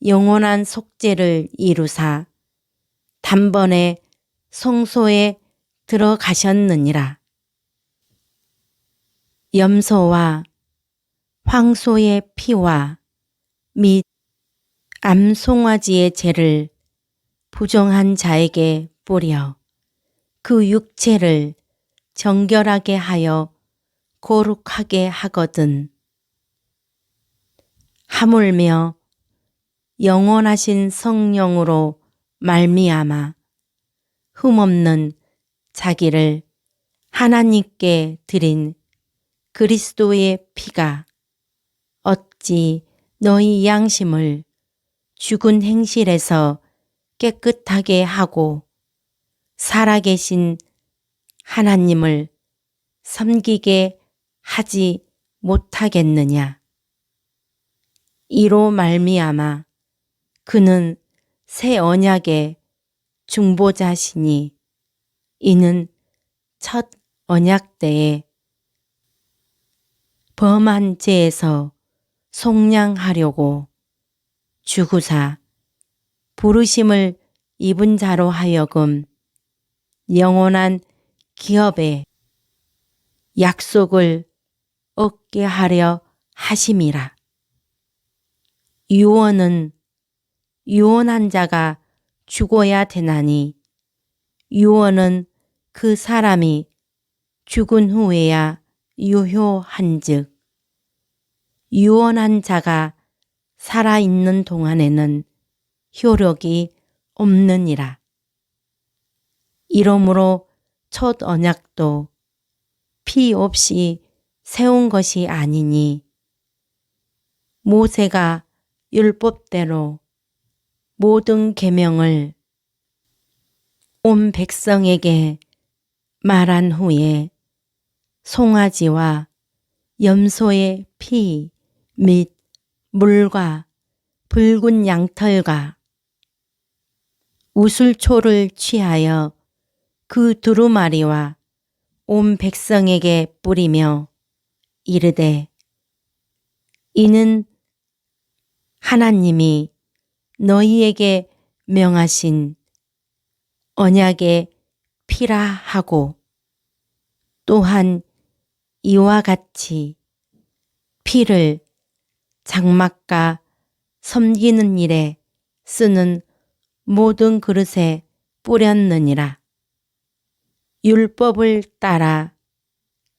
영원한 속죄를 이루사 단번에 성소에 들어가셨느니라. 염소와 황소의 피와 및 암송아지의 죄를 부정한 자에게 뿌려 그 육체를 정결하게 하여 거룩하게 하거든. 하물며 영원하신 성령으로 말미암아 흠없는 자기를 하나님께 드린 그리스도의 피가 어찌 너희 양심을 죽은 행실에서 깨끗하게 하고 살아계신 하나님을 섬기게 하지 못하겠느냐. 이로 말미암아 그는 새 언약의 중보자시니 이는 첫 언약 때에 범한 죄에서 속량하려고 주구사 부르심을 입은 자로 하여금 영원한 기업의 약속을 얻게 하려 하심이라. 유언은 유언한 자가 죽어야 되나니 유언은 그 사람이 죽은 후에야 유효한즉 유언한 자가 살아있는 동안에는 효력이 없느니라. 이러므로 첫 언약도 피 없이 세운 것이 아니니 모세가 율법대로 모든 계명을 온 백성에게 말한 후에 송아지와 염소의 피 및 물과 붉은 양털과 우슬초를 취하여 그 두루마리와 온 백성에게 뿌리며 이르되 이는 하나님이 너희에게 명하신 언약의 피라 하고 또한 이와 같이 피를 장막과 섬기는 일에 쓰는 모든 그릇에 뿌렸느니라. 율법을 따라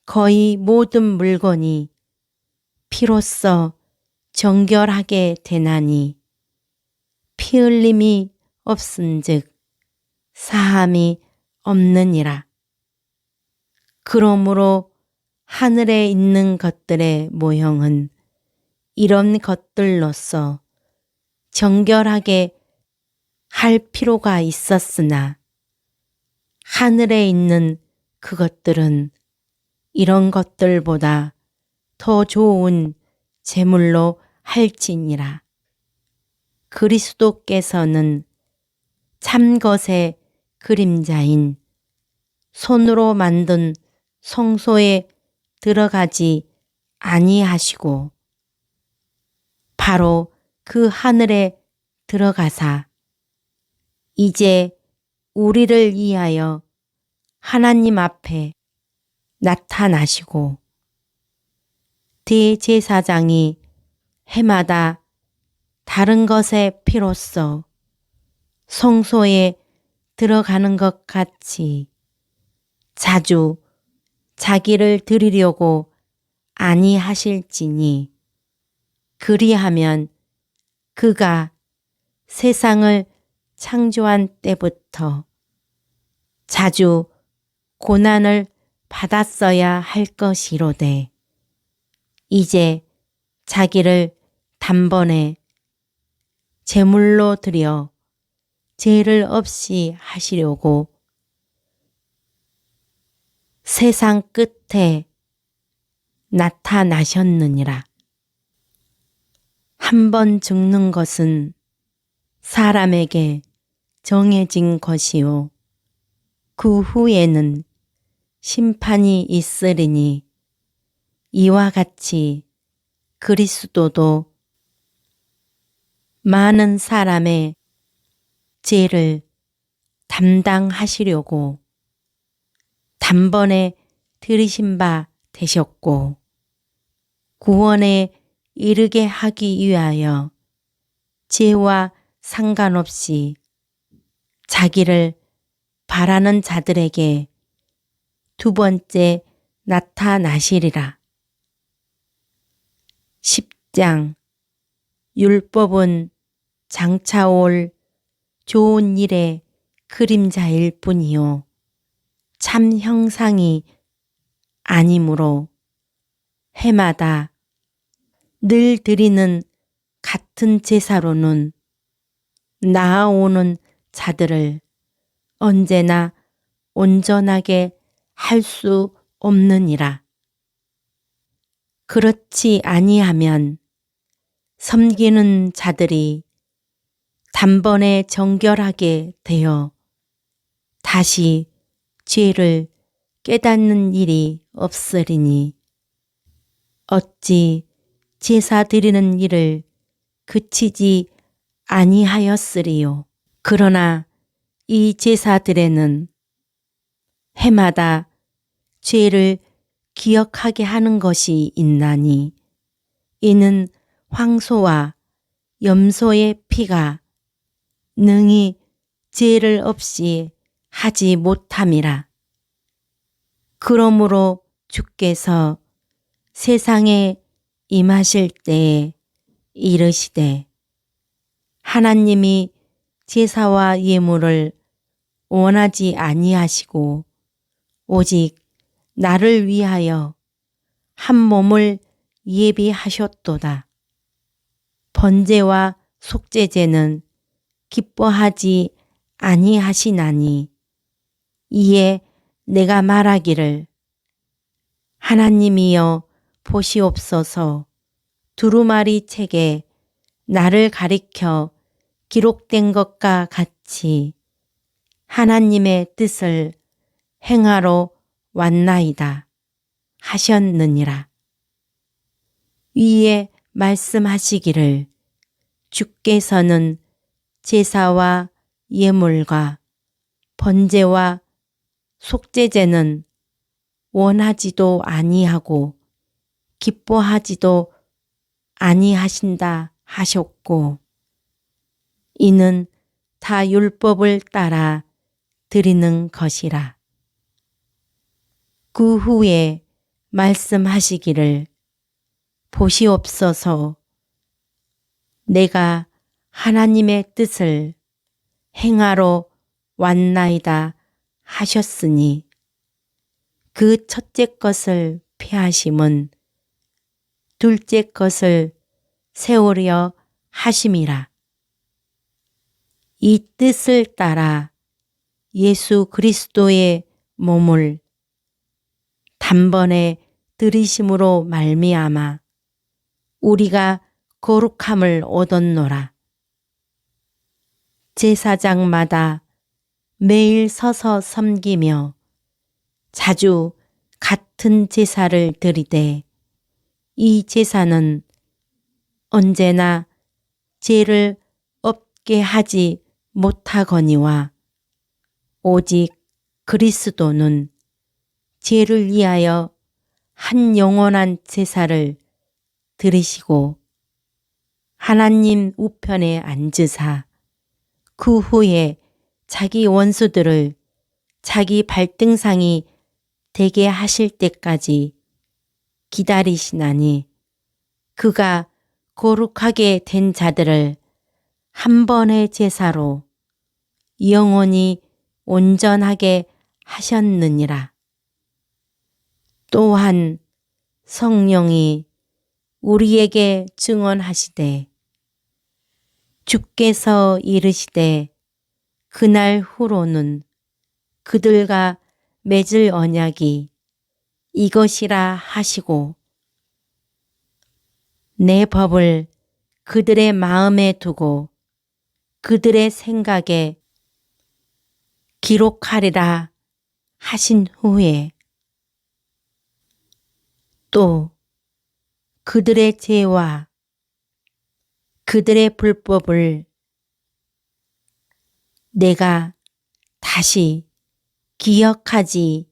거의 모든 물건이 피로써 정결하게 되나니 피 흘림이 없은즉 사함이 없느니라. 그러므로 하늘에 있는 것들의 모형은 이런 것들로서 정결하게 할 필요가 있었으나 하늘에 있는 그것들은 이런 것들보다 더 좋은 제물로 할지니라. 그리스도께서는 참것의 그림자인 손으로 만든 성소에 들어가지 아니하시고 바로 그 하늘에 들어가사 이제 우리를 위하여 하나님 앞에 나타나시고 대제사장이 해마다 다른 것의 피로써 성소에 들어가는 것 같이 자주 자기를 드리려고 아니하실지니 그리하면 그가 세상을 창조한 때부터 자주 고난을 받았어야 할 것이로되 이제 자기를 단번에 제물로 드려 죄를 없이 하시려고 세상 끝에 나타나셨느니라. 한 번 죽는 것은 사람에게 정해진 것이요 그 후에는 심판이 있으리니 이와 같이 그리스도도 많은 사람의 죄를 담당하시려고 단번에 들이신 바 되셨고 구원에 이르게 하기 위하여 죄와 상관없이 자기를 바라는 자들에게 두 번째 나타나시리라. 10장 율법은 장차 올 좋은 일의 그림자일 뿐이요 참 형상이 아니므로 해마다 늘 드리는 같은 제사로는 나아오는 자들을 언제나 온전하게 할 수 없느니라. 그렇지 아니하면 섬기는 자들이 단번에 정결하게 되어 다시 죄를 깨닫는 일이 없으리니 어찌 제사 드리는 일을 그치지 아니하였으리요. 그러나 이 제사들에는 해마다 죄를 기억하게 하는 것이 있나니 이는 황소와 염소의 피가 능히 죄를 없이 하지 못함이라. 그러므로 주께서 세상에 임하실 때에 이르시되 하나님이 제사와 예물을 원하지 아니하시고 오직 나를 위하여 한 몸을 예비하셨도다. 번제와 속죄제는 기뻐하지 아니하시나니 이에 내가 말하기를 하나님이여 보시옵소서 두루마리 책에 나를 가리켜 기록된 것과 같이 하나님의 뜻을 행하러 왔나이다 하셨느니라. 위에 말씀하시기를 주께서는 제사와 예물과 번제와 속죄제는 원하지도 아니하고 기뻐하지도 아니하신다 하셨고 이는 다 율법을 따라 드리는 것이라. 그 후에 말씀하시기를 보시옵소서 내가 하나님의 뜻을 행하러 왔나이다 하셨으니 그 첫째 것을 폐하심은 둘째 것을 세우려 하심이라. 이 뜻을 따라 예수 그리스도의 몸을 단번에 들이심으로 말미암아 우리가 거룩함을 얻었노라. 제사장마다 매일 서서 섬기며 자주 같은 제사를 드리되 이 제사는 언제나 죄를 없게 하지 못하거니와 오직 그리스도는 죄를 위하여 한 영원한 제사를 드리시고 하나님 우편에 앉으사 그 후에 자기 원수들을 자기 발등상이 되게 하실 때까지 기다리시나니 그가 거룩하게 된 자들을 한 번의 제사로 영원히 온전하게 하셨느니라. 또한 성령이 우리에게 증언하시되 주께서 이르시되 그날 후로는 그들과 맺을 언약이 이것이라 하시고 내 법을 그들의 마음에 두고 그들의 생각에 기록하리라 하신 후에 또 그들의 죄와 그들의 불법을 내가 다시 기억하지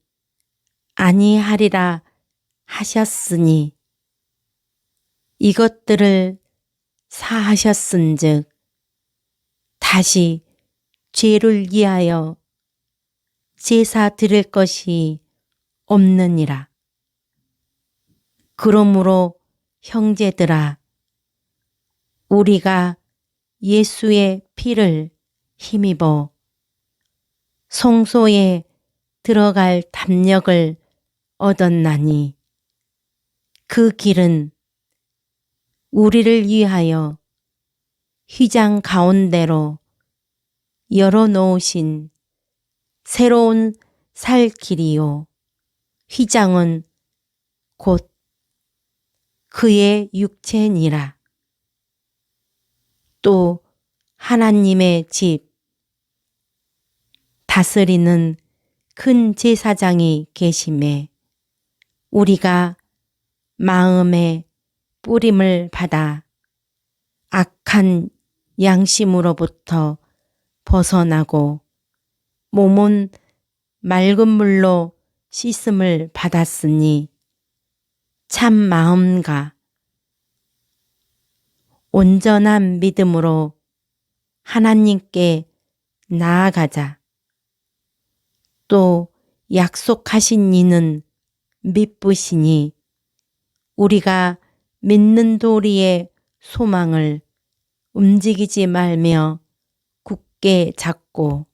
아니하리라 하셨으니 이것들을 사하셨은즉 다시 죄를 위하여 제사 드릴 것이 없느니라. 그러므로 형제들아, 우리가 예수의 피를 힘입어 성소에 들어갈 담력을 얻었나니 그 길은 우리를 위하여 휘장 가운데로 열어놓으신 새로운 살 길이요. 휘장은 곧 그의 육체니라. 또 하나님의 집 다스리는 큰 제사장이 계심에 우리가 마음의 뿌림을 받아 악한 양심으로부터 벗어나고 몸은 맑은 물로 씻음을 받았으니 참 마음과 온전한 믿음으로 하나님께 나아가자. 또 약속하신 이는 미쁘시니 우리가 믿는 도리의 소망을 움직이지 말며 굳게 잡고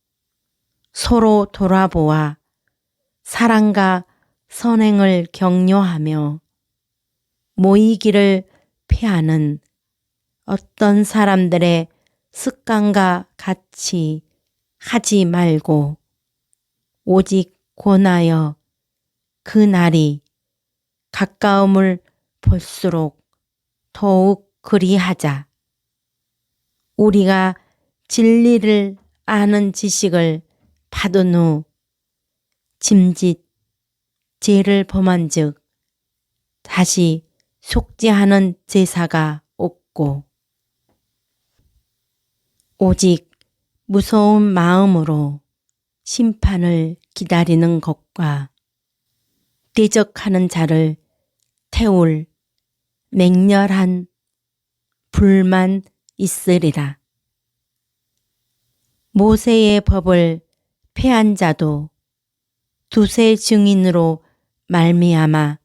서로 돌아보아 사랑과 선행을 격려하며 모이기를 피하는 어떤 사람들의 습관과 같이 하지 말고 오직 권하여 그 날이 가까움을 볼수록 더욱 그리하자. 우리가 진리를 아는 지식을 받은 후 짐짓 죄를 범한 즉 다시 속죄하는 제사가 없고 오직 무서운 마음으로 심판을 기다리는 것과 대적하는 자를 태울 맹렬한 불만 있으리라. 모세의 법을 폐한 자도 두세 증인으로 말미암아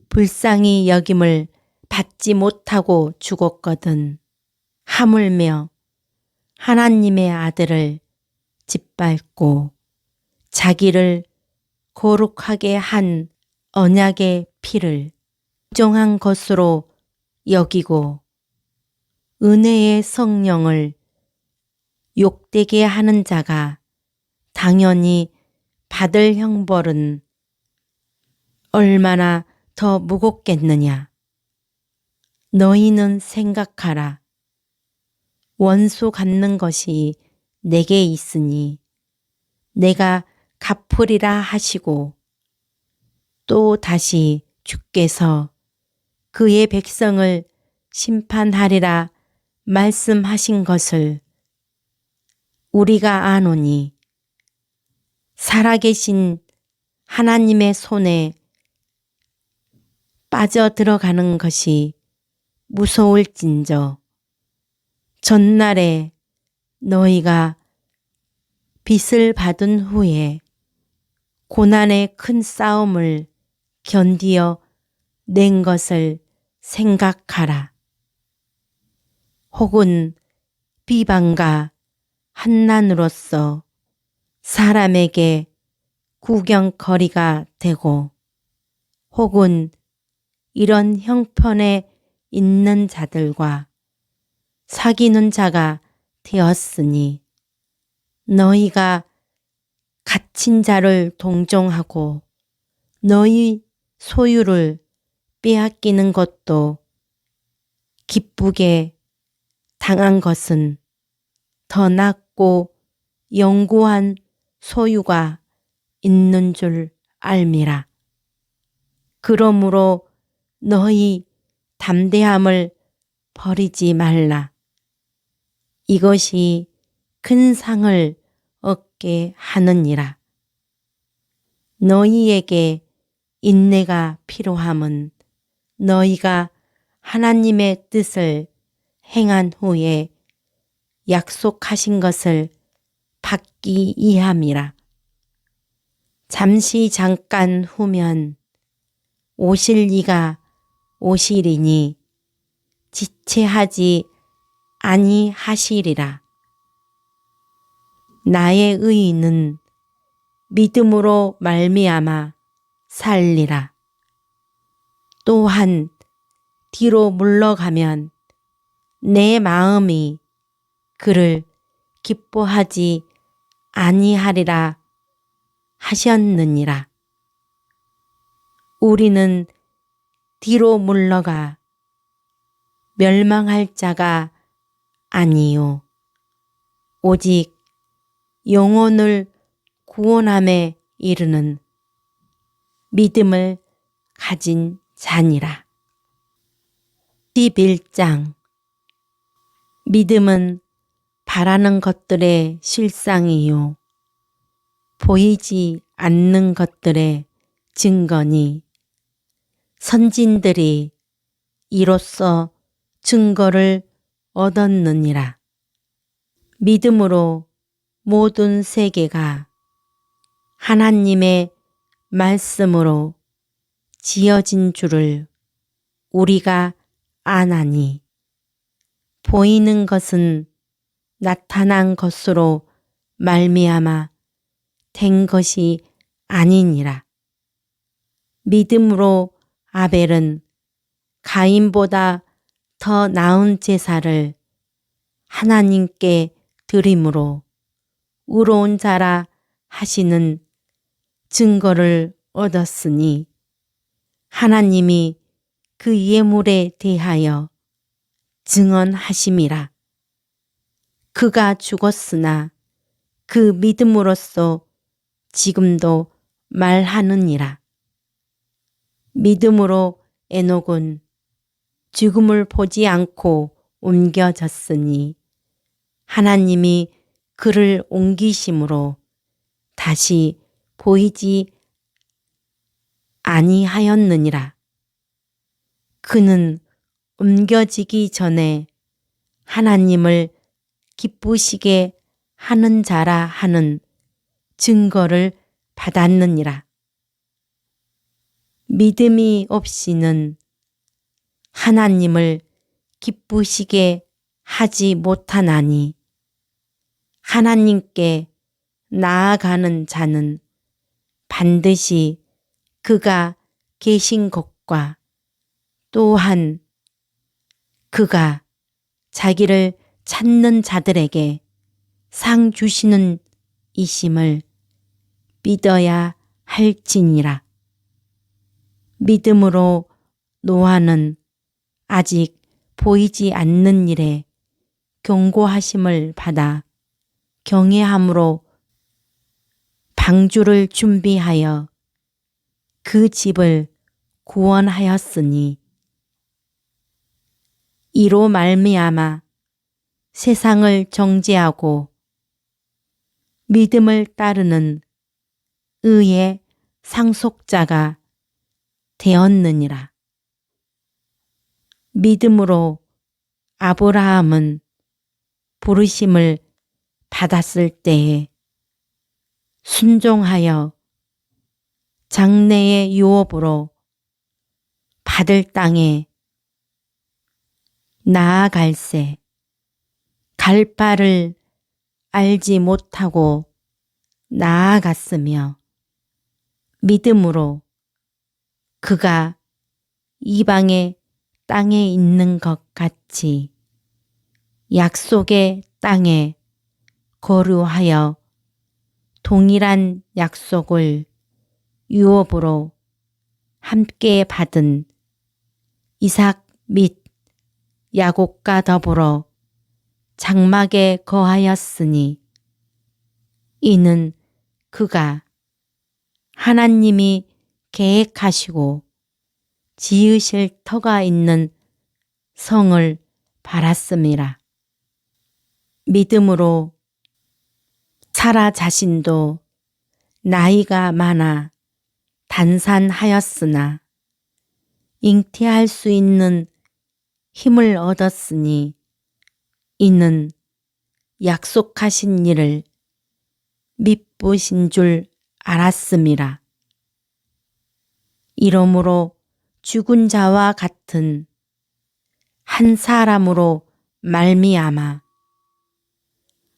불쌍히 여김을 받지 못하고 죽었거든. 하물며 하나님의 아들을 짓밟고 자기를 거룩하게 한 언약의 피를 부정한 것으로 여기고 은혜의 성령을 욕되게 하는 자가 당연히 받을 형벌은 얼마나 더 무겁겠느냐. 너희는 생각하라. 원수 갚는 것이 내게 있으니 내가 갚으리라 하시고 또 다시 주께서 그의 백성을 심판하리라 말씀하신 것을 우리가 아노니 살아계신 하나님의 손에 빠져 들어가는 것이 무서울진저 전날에 너희가 빚을 받은 후에 고난의 큰 싸움을 견디어 낸 것을 생각하라. 혹은 비방과 한난으로서 사람에게 구경거리가 되고 혹은 이런 형편에 있는 자들과 사귀는 자가 되었으니 너희가 갇힌 자를 동정하고 너희 소유를 빼앗기는 것도 기쁘게 당한 것은 더 낫고 영구한 소유가 있는 줄 알미라. 그러므로 너희 담대함을 버리지 말라. 이것이 큰 상을 얻게 하느니라. 너희에게 인내가 필요함은 너희가 하나님의 뜻을 행한 후에 약속하신 것을 받기 위함이라. 잠시 잠깐 후면 오실 이가 오시리니 지체하지 아니하시리라. 나의 의인은 믿음으로 말미암아 살리라. 또한 뒤로 물러가면 내 마음이 그를 기뻐하지 아니하리라 하셨느니라. 우리는 뒤로 물러가 멸망할 자가 아니요 오직 영혼을 구원함에 이르는 믿음을 가진 자니라. 11장. 믿음은 바라는 것들의 실상이요 보이지 않는 것들의 증거니 선진들이 이로써 증거를 얻었느니라. 믿음으로 모든 세계가 하나님의 말씀으로 지어진 줄을 우리가 아나니 보이는 것은 나타난 것으로 말미암아 된 것이 아니니라. 믿음으로 아벨은 가인보다 더 나은 제사를 하나님께 드림으로 의로운 자라 하시는 증거를 얻었으니 하나님이 그 예물에 대하여 증언하심이라. 그가 죽었으나 그 믿음으로써 지금도 말하느니라. 믿음으로 에녹은 죽음을 보지 않고 옮겨졌으니 하나님이 그를 옮기심으로 다시 보이지 아니하였느니라. 그는 옮겨지기 전에 하나님을 기쁘시게 하는 자라 하는 증거를 받았느니라. 믿음이 없이는 하나님을 기쁘시게 하지 못하나니 하나님께 나아가는 자는 반드시 그가 계신 곳과 또한 그가 자기를 찾는 자들에게 상 주시는 이심을 믿어야 할지니라. 믿음으로 노아는 아직 보이지 않는 일에 경고하심을 받아 경외함으로 방주를 준비하여 그 집을 구원하였으니 이로 말미암아 세상을 정죄하고 믿음을 따르는 의의 상속자가 되었느니라. 믿음으로 아브라함은 부르심을 받았을 때에 순종하여 장래의 유업으로 받을 땅에 나아갈새 갈 바를 알지 못하고 나아갔으며 믿음으로 그가 이방의 땅에 있는 것 같이 약속의 땅에 거류하여 동일한 약속을 유업으로 함께 받은 이삭 및 야곱과 더불어 장막에 거하였으니 이는 그가 하나님이 계획하시고 지으실 터가 있는 성을 바랐음이라. 믿음으로 사라 자신도 나이가 많아 단산하였으나 잉태할 수 있는 힘을 얻었으니 이는 약속하신 일을 미쁘신 줄 알았음이라. 이러므로 죽은 자와 같은 한 사람으로 말미암아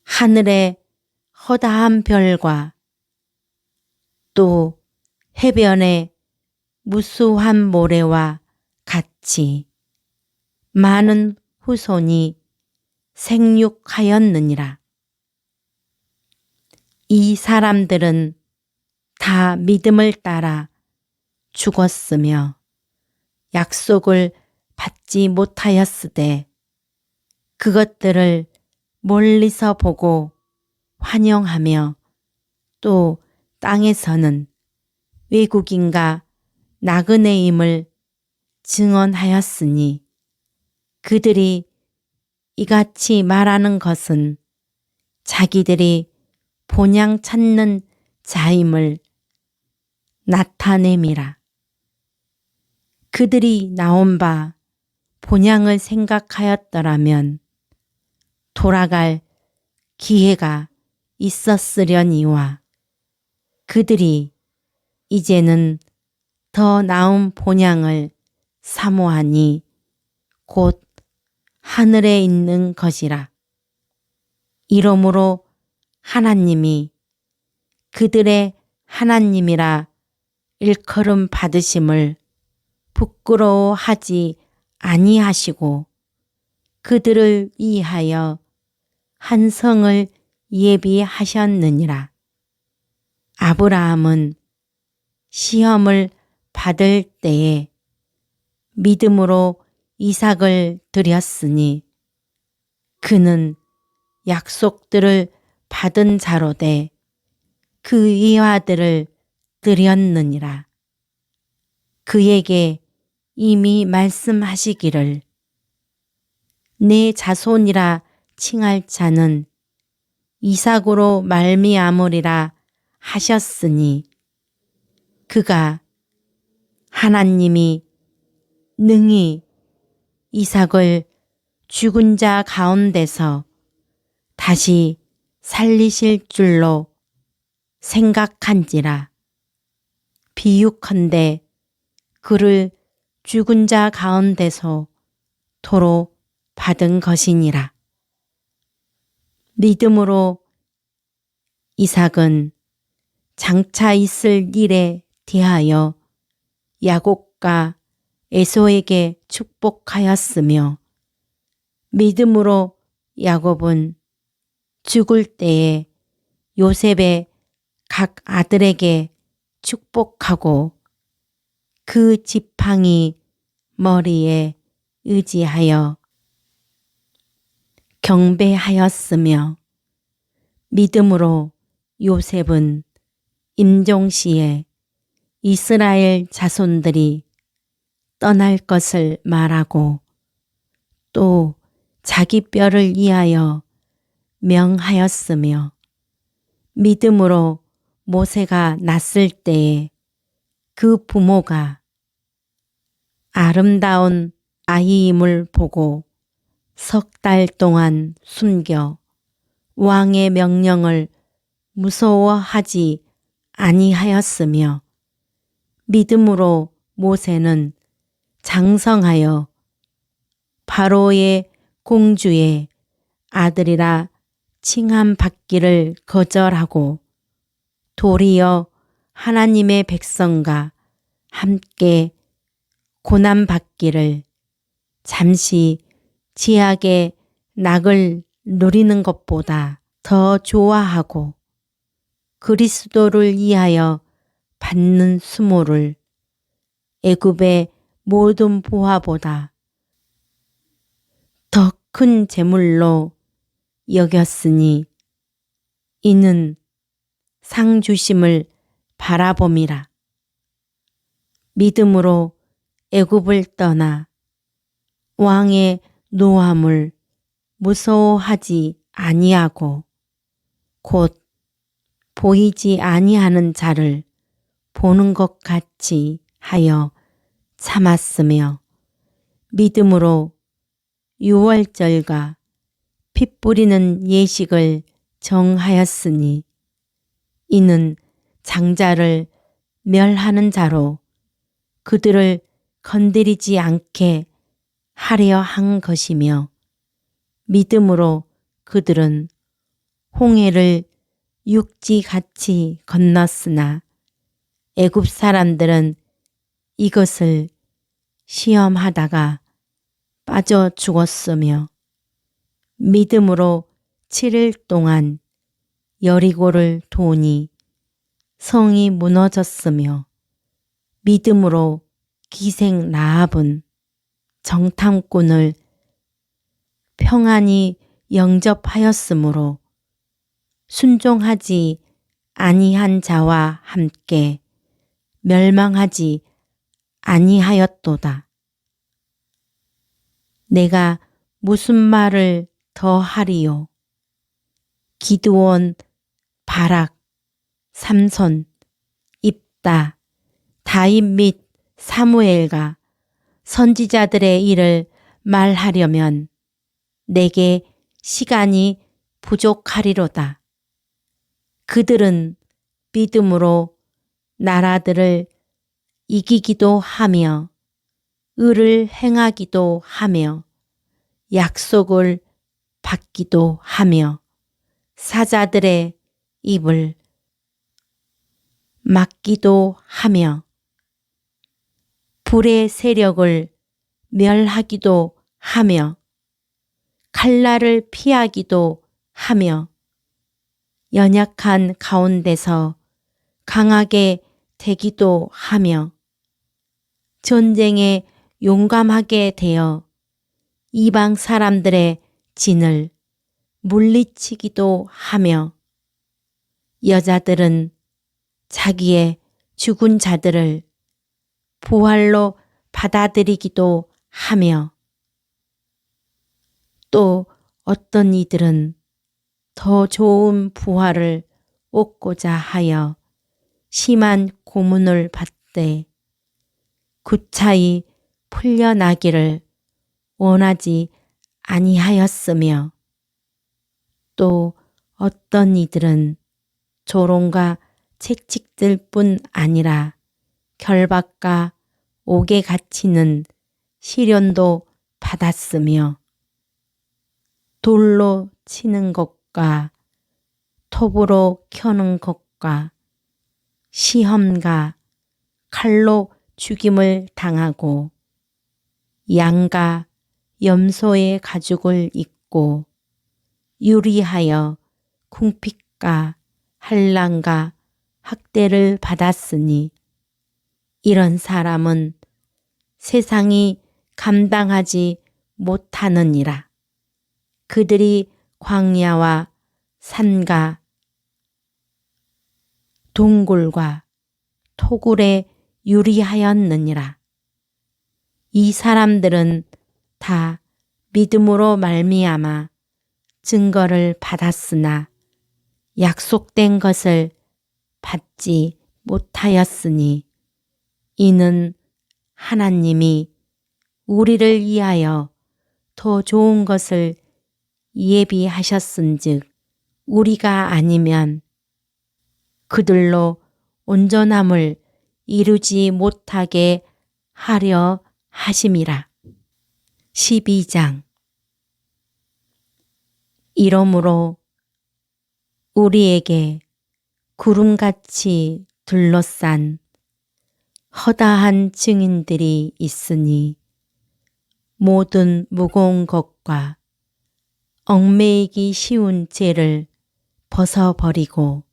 하늘의 허다한 별과 또 해변의 무수한 모래와 같이 많은 후손이 생육하였느니라. 이 사람들은 다 믿음을 따라 죽었으며 약속을 받지 못하였으되 그것들을 멀리서 보고 환영하며 또 땅에서는 외국인과 나그네임을 증언하였으니 그들이 이같이 말하는 것은 자기들이 본향 찾는 자임을 나타냄이라. 그들이 나온 바 본향을 생각하였더라면 돌아갈 기회가 있었으려니와 그들이 이제는 더 나은 본향을 사모하니 곧 하늘에 있는 것이라. 이러므로 하나님이 그들의 하나님이라 일컬음 받으심을 부끄러워하지 아니하시고 그들을 위하여 한 성을 예비하셨느니라. 아브라함은 시험을 받을 때에 믿음으로 이삭을 드렸으니 그는 약속들을 받은 자로되 그 이아들을 드렸느니라. 그에게 이미 말씀하시기를 내 자손이라 칭할 자는 이삭으로 말미암으리라 하셨으니 그가 하나님이 능히 이삭을 죽은 자 가운데서 다시 살리실 줄로 생각한지라. 비유컨대 그를 죽은 자 가운데서 도로 받은 것이니라. 믿음으로 이삭은 장차 있을 일에 대하여 야곱과 에서에게 축복하였으며 믿음으로 야곱은 죽을 때에 요셉의 각 아들에게 축복하고 그 지팡이 머리에 의지하여 경배하였으며 믿음으로 요셉은 임종시에 이스라엘 자손들이 떠날 것을 말하고 또 자기 뼈를 위하여 명하였으며 믿음으로 모세가 났을 때에 그 부모가 아름다운 아이임을 보고 석 달 동안 숨겨 왕의 명령을 무서워하지 아니하였으며 믿음으로 모세는 장성하여 바로의 공주의 아들이라 칭함 받기를 거절하고 도리어 하나님의 백성과 함께 고난 받기를 잠시 지약의 낙을 누리는 것보다 더 좋아하고 그리스도를 위하여 받는 수모를 애굽의 모든 보화보다 더 큰 재물로 여겼으니 이는 상 주심을 바라봄이라. 믿음으로 애굽을 떠나 왕의 노함을 무서워하지 아니하고 곧 보이지 아니하는 자를 보는 것 같이 하여 참았으며 믿음으로 유월절과 피 뿌리는 예식을 정하였으니 이는 장자를 멸하는 자로 그들을 건드리지 않게 하려 한 것이며 믿음으로 그들은 홍해를 육지같이 건넜으나 애굽 사람들은 이것을 시험하다가 빠져 죽었으며 믿음으로 7일 동안 여리고를 도니 성이 무너졌으며 믿음으로 기생 라합은 정탐꾼을 평안히 영접하였으므로 순종하지 아니한 자와 함께 멸망하지 아니하였도다. 내가 무슨 말을 더 하리요? 기드온, 바락, 삼손, 입다, 다윗 및 사무엘과 선지자들의 일을 말하려면 내게 시간이 부족하리로다. 그들은 믿음으로 나라들을 이기기도 하며 의를 행하기도 하며 약속을 받기도 하며 사자들의 입을 막기도 하며 불의 세력을 멸하기도 하며 칼날을 피하기도 하며 연약한 가운데서 강하게 되기도 하며 전쟁에 용감하게 되어 이방 사람들의 진을 물리치기도 하며 여자들은 자기의 죽은 자들을 부활로 받아들이기도 하며 또 어떤 이들은 더 좋은 부활을 얻고자 하여 심한 고문을 받되 구차히 풀려나기를 원하지 아니하였으며 또 어떤 이들은 조롱과 채찍들 뿐 아니라 결박과 옥에 갇히는 시련도 받았으며 돌로 치는 것과 톱으로 켜는 것과 시험과 칼로 죽임을 당하고 양과 염소의 가죽을 입고 유리하여 궁핍과 환난과 학대를 받았으니 이런 사람은 세상이 감당하지 못하느니라. 그들이 광야와 산과 동굴과 토굴에 유리하였느니라. 이 사람들은 다 믿음으로 말미암아 증거를 받았으나 약속된 것을 받지 못하였으니 이는 하나님이 우리를 위하여 더 좋은 것을 예비하셨은즉 우리가 아니면 그들로 온전함을 이루지 못하게 하려 하심이라. 12장. 이러므로 우리에게 구름같이 둘러싼 허다한 증인들이 있으니 모든 무거운 것과 얽매이기 쉬운 죄를 벗어버리고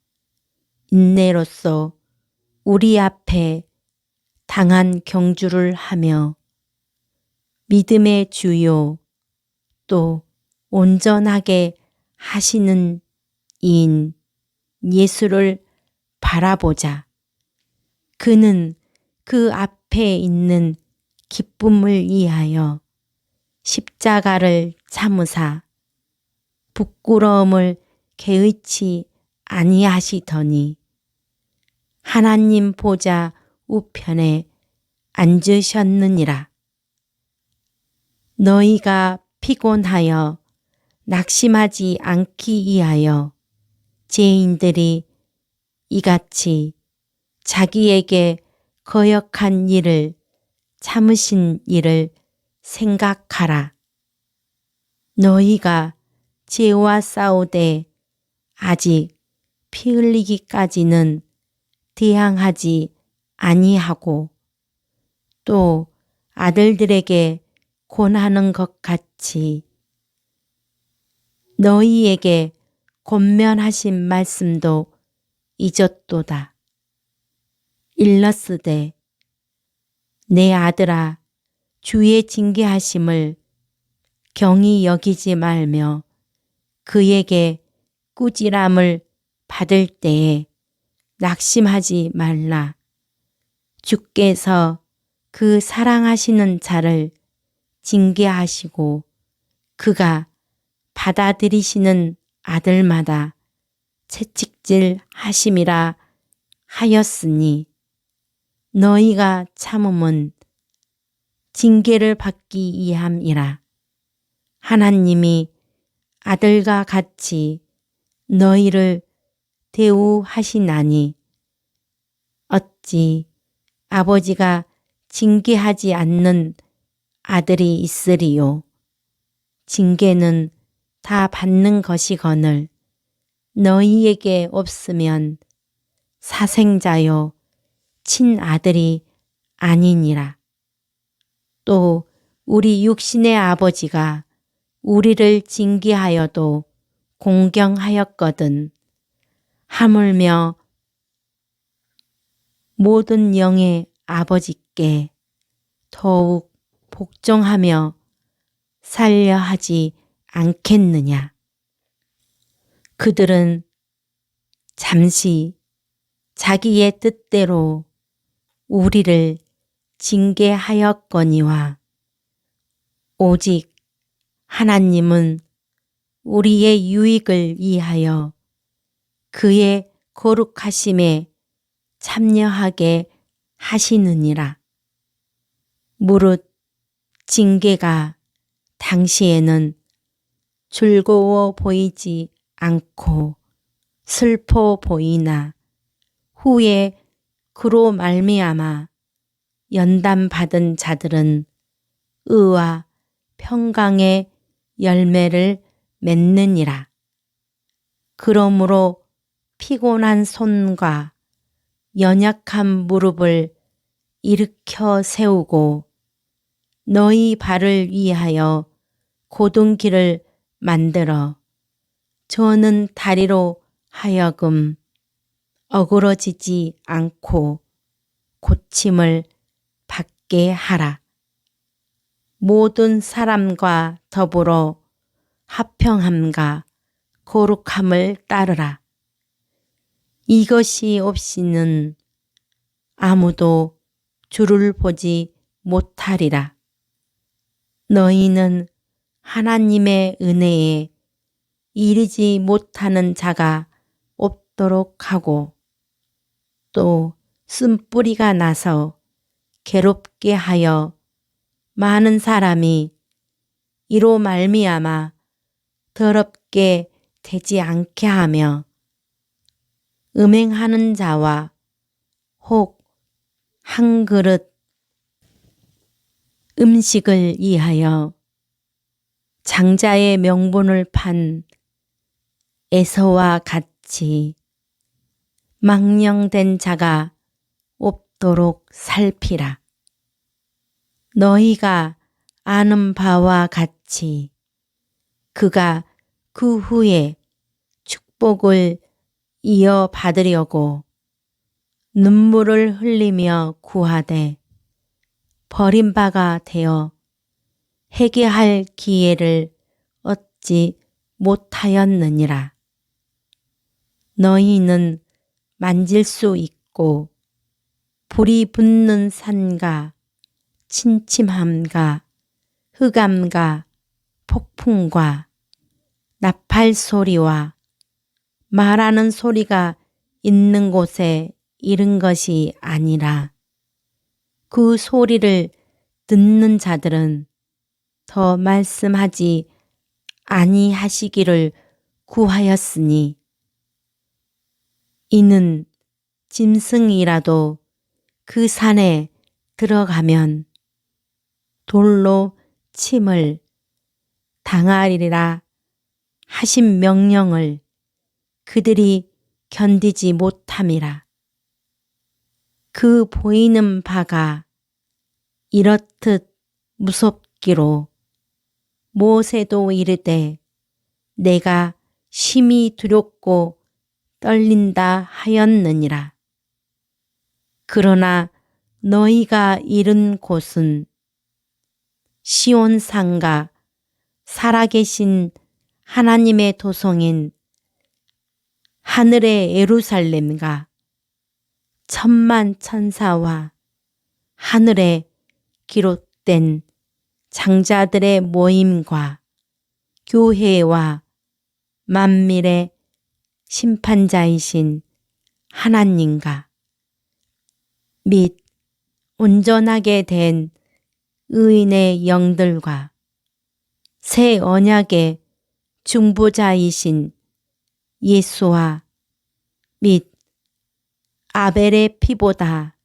인내로써 우리 앞에 당한 경주를 하며 믿음의 주요 또 온전하게 하시는 이인 예수를 바라보자. 그는 그 앞에 있는 기쁨을 위하여 십자가를 참으사 부끄러움을 개의치 아니하시더니 하나님 보좌 우편에 앉으셨느니라. 너희가 피곤하여 낙심하지 않기 위하여 죄인들이 이같이 자기에게 거역한 일을 참으신 일을 생각하라. 너희가 죄와 싸우되 아직 피 흘리기까지는 대항하지 아니하고 또 아들들에게 권하는 것 같이 너희에게 권면하신 말씀도 잊었도다. 일렀으되 내 아들아 주의 징계하심을 경히 여기지 말며 그에게 꾸지람을 받을 때에 낙심하지 말라. 주께서 그 사랑하시는 자를 징계하시고 그가 받아들이시는 아들마다 채찍질 하심이라 하였으니 너희가 참음은 징계를 받기 위함이라. 하나님이 아들과 같이 너희를 대우하시나니 어찌 아버지가 징계하지 않는 아들이 있으리요. 징계는 다 받는 것이거늘 너희에게 없으면 사생자요 친아들이 아니니라. 또 우리 육신의 아버지가 우리를 징계하여도 공경하였거든 하물며 모든 영의 아버지께 더욱 복종하며 살려 하지 않겠느냐. 그들은 잠시 자기의 뜻대로 우리를 징계하였거니와 오직 하나님은 우리의 유익을 위하여 그의 거룩하심에 참여하게 하시느니라. 무릇 징계가 당시에는 즐거워 보이지 않고 슬퍼 보이나 후에 그로 말미암아 연단받은 자들은 의와 평강의 열매를 맺느니라. 그러므로 피곤한 손과 연약한 무릎을 일으켜 세우고 너희 발을 위하여 곧은 길을 만들어 저는 다리로 하여금 어그러지지 않고 고침을 받게 하라. 모든 사람과 더불어 화평함과 거룩함을 따르라. 이것이 없이는 아무도 주를 보지 못하리라. 너희는 하나님의 은혜에 이르지 못하는 자가 없도록 하고 또 쓴뿌리가 나서 괴롭게 하여 많은 사람이 이로 말미암아 더럽게 되지 않게 하며 음행하는 자와 혹 한 그릇 음식을 위하여 장자의 명분을 판 에서와 같이 망령된 자가 없도록 살피라. 너희가 아는 바와 같이 그가 그 후에 축복을 이어받으려고 눈물을 흘리며 구하되 버림바가 되어 회개할 기회를 얻지 못하였느니라. 너희는 만질 수 있고 불이 붙는 산과 침침함과 흑암과 폭풍과 나팔 소리와 말하는 소리가 있는 곳에 이른 것이 아니라 그 소리를 듣는 자들은 더 말씀하지 아니하시기를 구하였으니 이는 짐승이라도 그 산에 들어가면 돌로 침을 당하리라 하신 명령을 그들이 견디지 못함이라. 그 보이는 바가 이렇듯 무섭기로 모세도 이르되 내가 심히 두렵고 떨린다 하였느니라. 그러나 너희가 이른 곳은 시온산과 살아계신 하나님의 도성인 하늘의 예루살렘과 천만 천사와 하늘에 기록된 장자들의 모임과 교회와 만민의 심판자이신 하나님과 및 온전하게 된 의인의 영들과 새 언약의 중보자이신 예수와 및 아벨의 피보다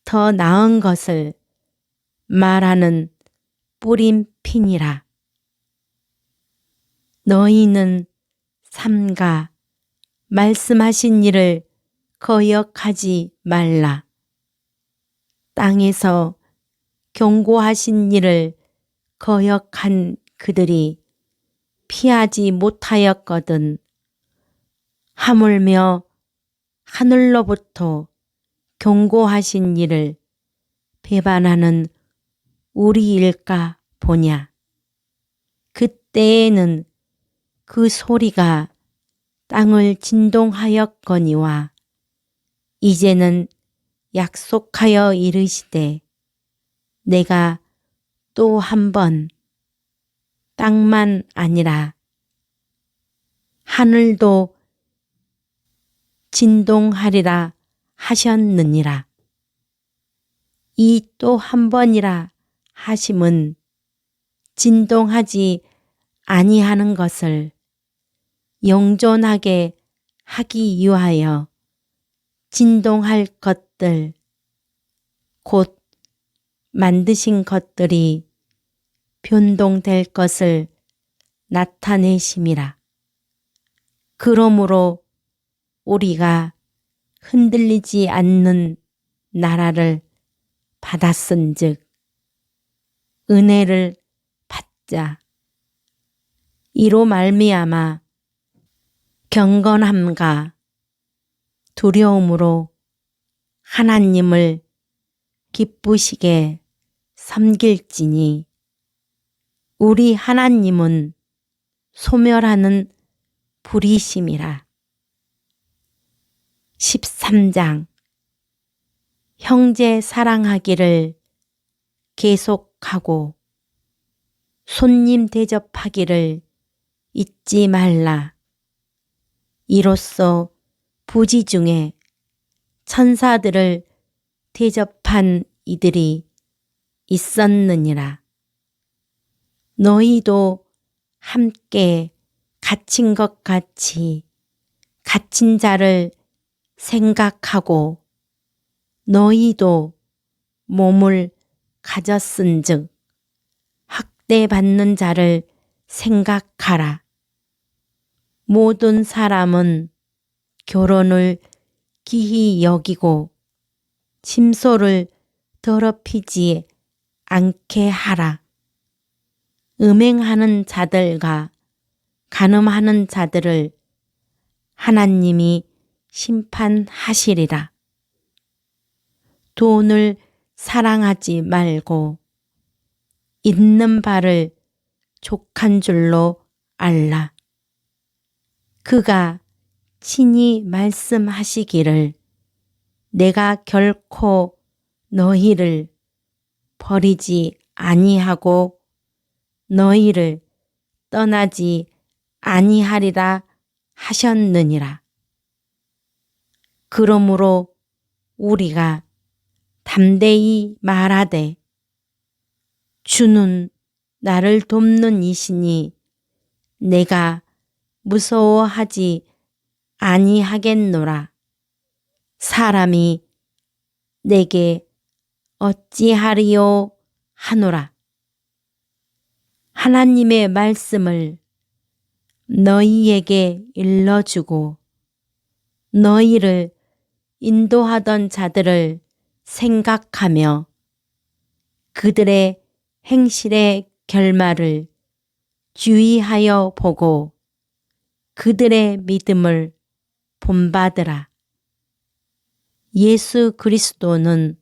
더 나은 것을 말하는 뿌린 피니라. 너희는 삼가 말씀하신 일을 거역하지 말라. 땅에서 경고하신 일을 거역한 그들이 피하지 못하였거든 하물며 하늘로부터 경고하신 일을 배반하는 우리일까 보냐. 그때에는 그 소리가 땅을 진동하였거니와 이제는 약속하여 이르시되 내가 또 한 번 땅만 아니라 하늘도 진동하리라 하셨느니라. 이 또 한 번이라 하심은 진동하지 아니하는 것을 영존하게 하기 위하여 진동할 것들 곧 만드신 것들이 변동될 것을 나타내심이라. 그러므로 우리가 흔들리지 않는 나라를 받았은즉 은혜를 받자. 이로 말미암아 경건함과 두려움으로 하나님을 기쁘시게 섬길지니 우리 하나님은 소멸하는 불이심이라. 13장 형제 사랑하기를 계속하고 손님 대접하기를 잊지 말라. 이로써 부지 중에 천사들을 대접한 이들이 있었느니라. 너희도 함께 갇힌 것 같이 갇힌 자를 생각하고 너희도 몸을 가졌은즉 학대받는 자를 생각하라. 모든 사람은 결혼을 기히 여기고 침소를 더럽히지 않게 하라. 음행하는 자들과 간음하는 자들을 하나님이 심판하시리라. 돈을 사랑하지 말고 있는 바를 족한 줄로 알라. 그가 친히 말씀하시기를 내가 결코 너희를 버리지 아니하고 너희를 떠나지 아니하리라 하셨느니라. 그러므로 우리가 담대히 말하되 주는 나를 돕는 이시니 내가 무서워하지 아니하겠노라. 사람이 내게 어찌하리요 하노라. 하나님의 말씀을 너희에게 일러주고 너희를 인도하던 자들을 생각하며 그들의 행실의 결말을 주의하여 보고 그들의 믿음을 본받으라. 예수 그리스도는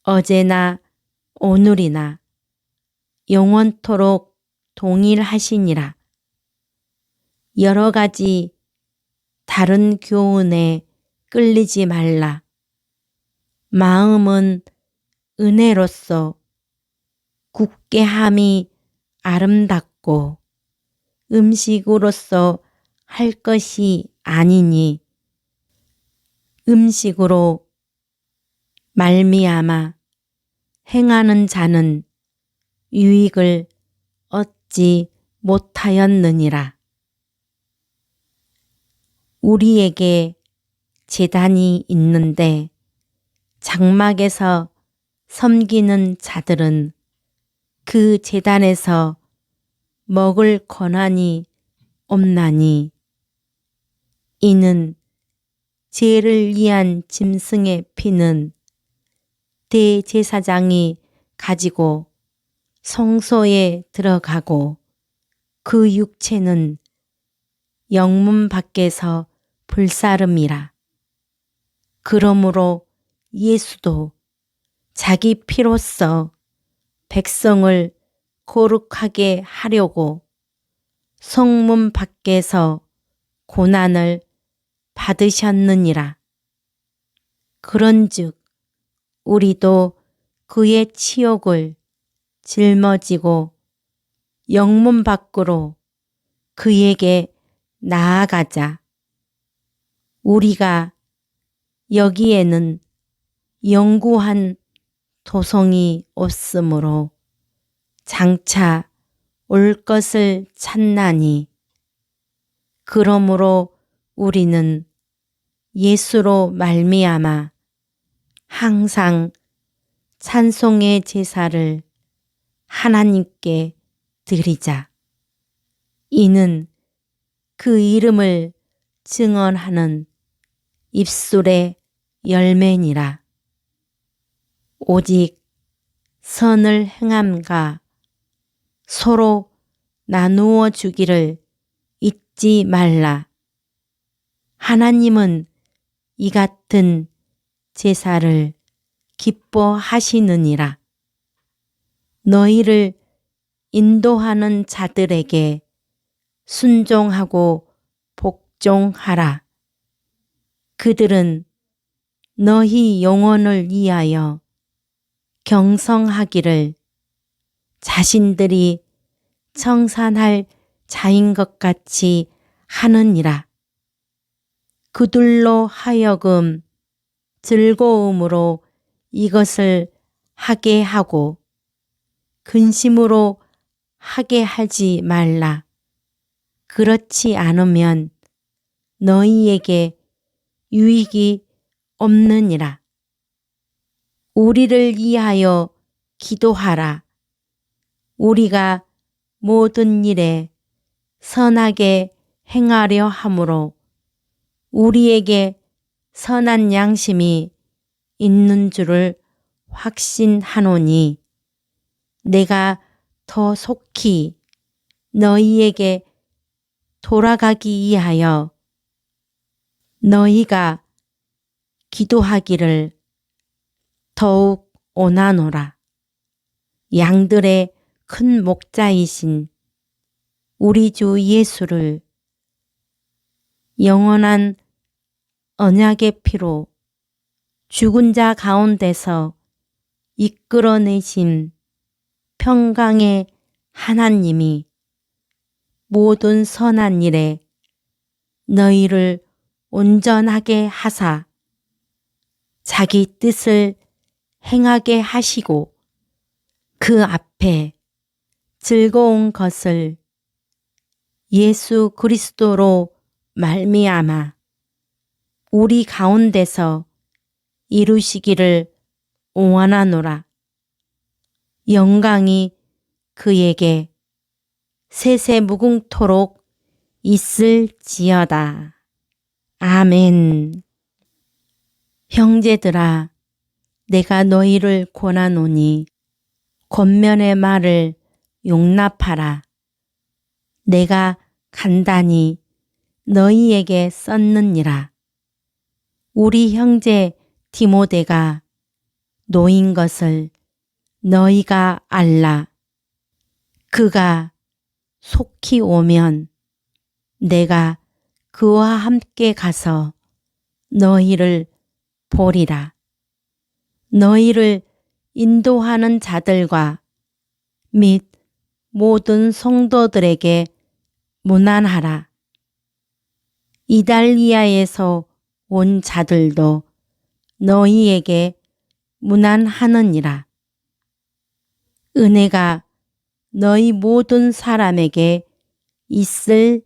어제나 오늘이나 영원토록 동일하시니라. 여러 가지 다른 교훈에 끌리지 말라. 마음은 은혜로서 굳게 함이 아름답고 음식으로서 할 것이 아니니 음식으로 말미암아 행하는 자는 유익을 얻지 못하였느니라. 우리에게 제단이 있는데 장막에서 섬기는 자들은 그 제단에서 먹을 권한이 없나니 이는 죄를 위한 짐승의 피는 대제사장이 가지고 성소에 들어가고 그 육체는 영문 밖에서 불사름이라. 그러므로 예수도 자기 피로써 백성을 거룩하게 하려고 성문 밖에서 고난을 받으셨느니라. 그런즉 우리도 그의 치욕을 짊어지고 영문 밖으로 그에게 나아가자. 우리가 여기에는 영구한 도성이 없으므로 장차 올 것을 찾나니 그러므로 우리는 예수로 말미암아 항상 찬송의 제사를 하나님께 드리자. 이는 그 이름을 증언하는 입술의 열매니라. 오직 선을 행함과 서로 나누어 주기를 잊지 말라. 하나님은 이 같은 제사를 기뻐하시느니라. 너희를 인도하는 자들에게 순종하고 복종하라. 그들은 너희 영혼을 위하여 경성하기를 자신들이 청산할 자인 것 같이 하느니라. 그들로 하여금 즐거움으로 이것을 하게 하고 근심으로 하게 하지 말라. 그렇지 않으면 너희에게 유익이 없느니라. 우리를 위하여 기도하라. 우리가 모든 일에 선하게 행하려 함으로 우리에게 선한 양심이 있는 줄을 확신하노니 내가 더 속히 너희에게 돌아가기 위하여 너희가 기도하기를 더욱 원하노라. 양들의 큰 목자이신 우리 주 예수를 영원한 언약의 피로 죽은 자 가운데서 이끌어내신 평강의 하나님이 모든 선한 일에 너희를 온전하게 하사 자기 뜻을 행하게 하시고 그 앞에 즐거운 것을 예수 그리스도로 말미암아 우리 가운데서 이루시기를 원하노라. 영광이 그에게 세세무궁토록 있을지어다. 아멘. 형제들아, 내가 너희를 권하노니 권면의 말을 용납하라. 내가 간단히 너희에게 썼느니라. 우리 형제 디모데가 노인 것을 너희가 알라. 그가 속히 오면 내가 그와 함께 가서 너희를 보리라. 너희를 인도하는 자들과 및 모든 성도들에게 문안하라. 이달리아에서 온 자들도 너희에게 문안하느니라. 은혜가 너희 모든 사람에게 있을지어다.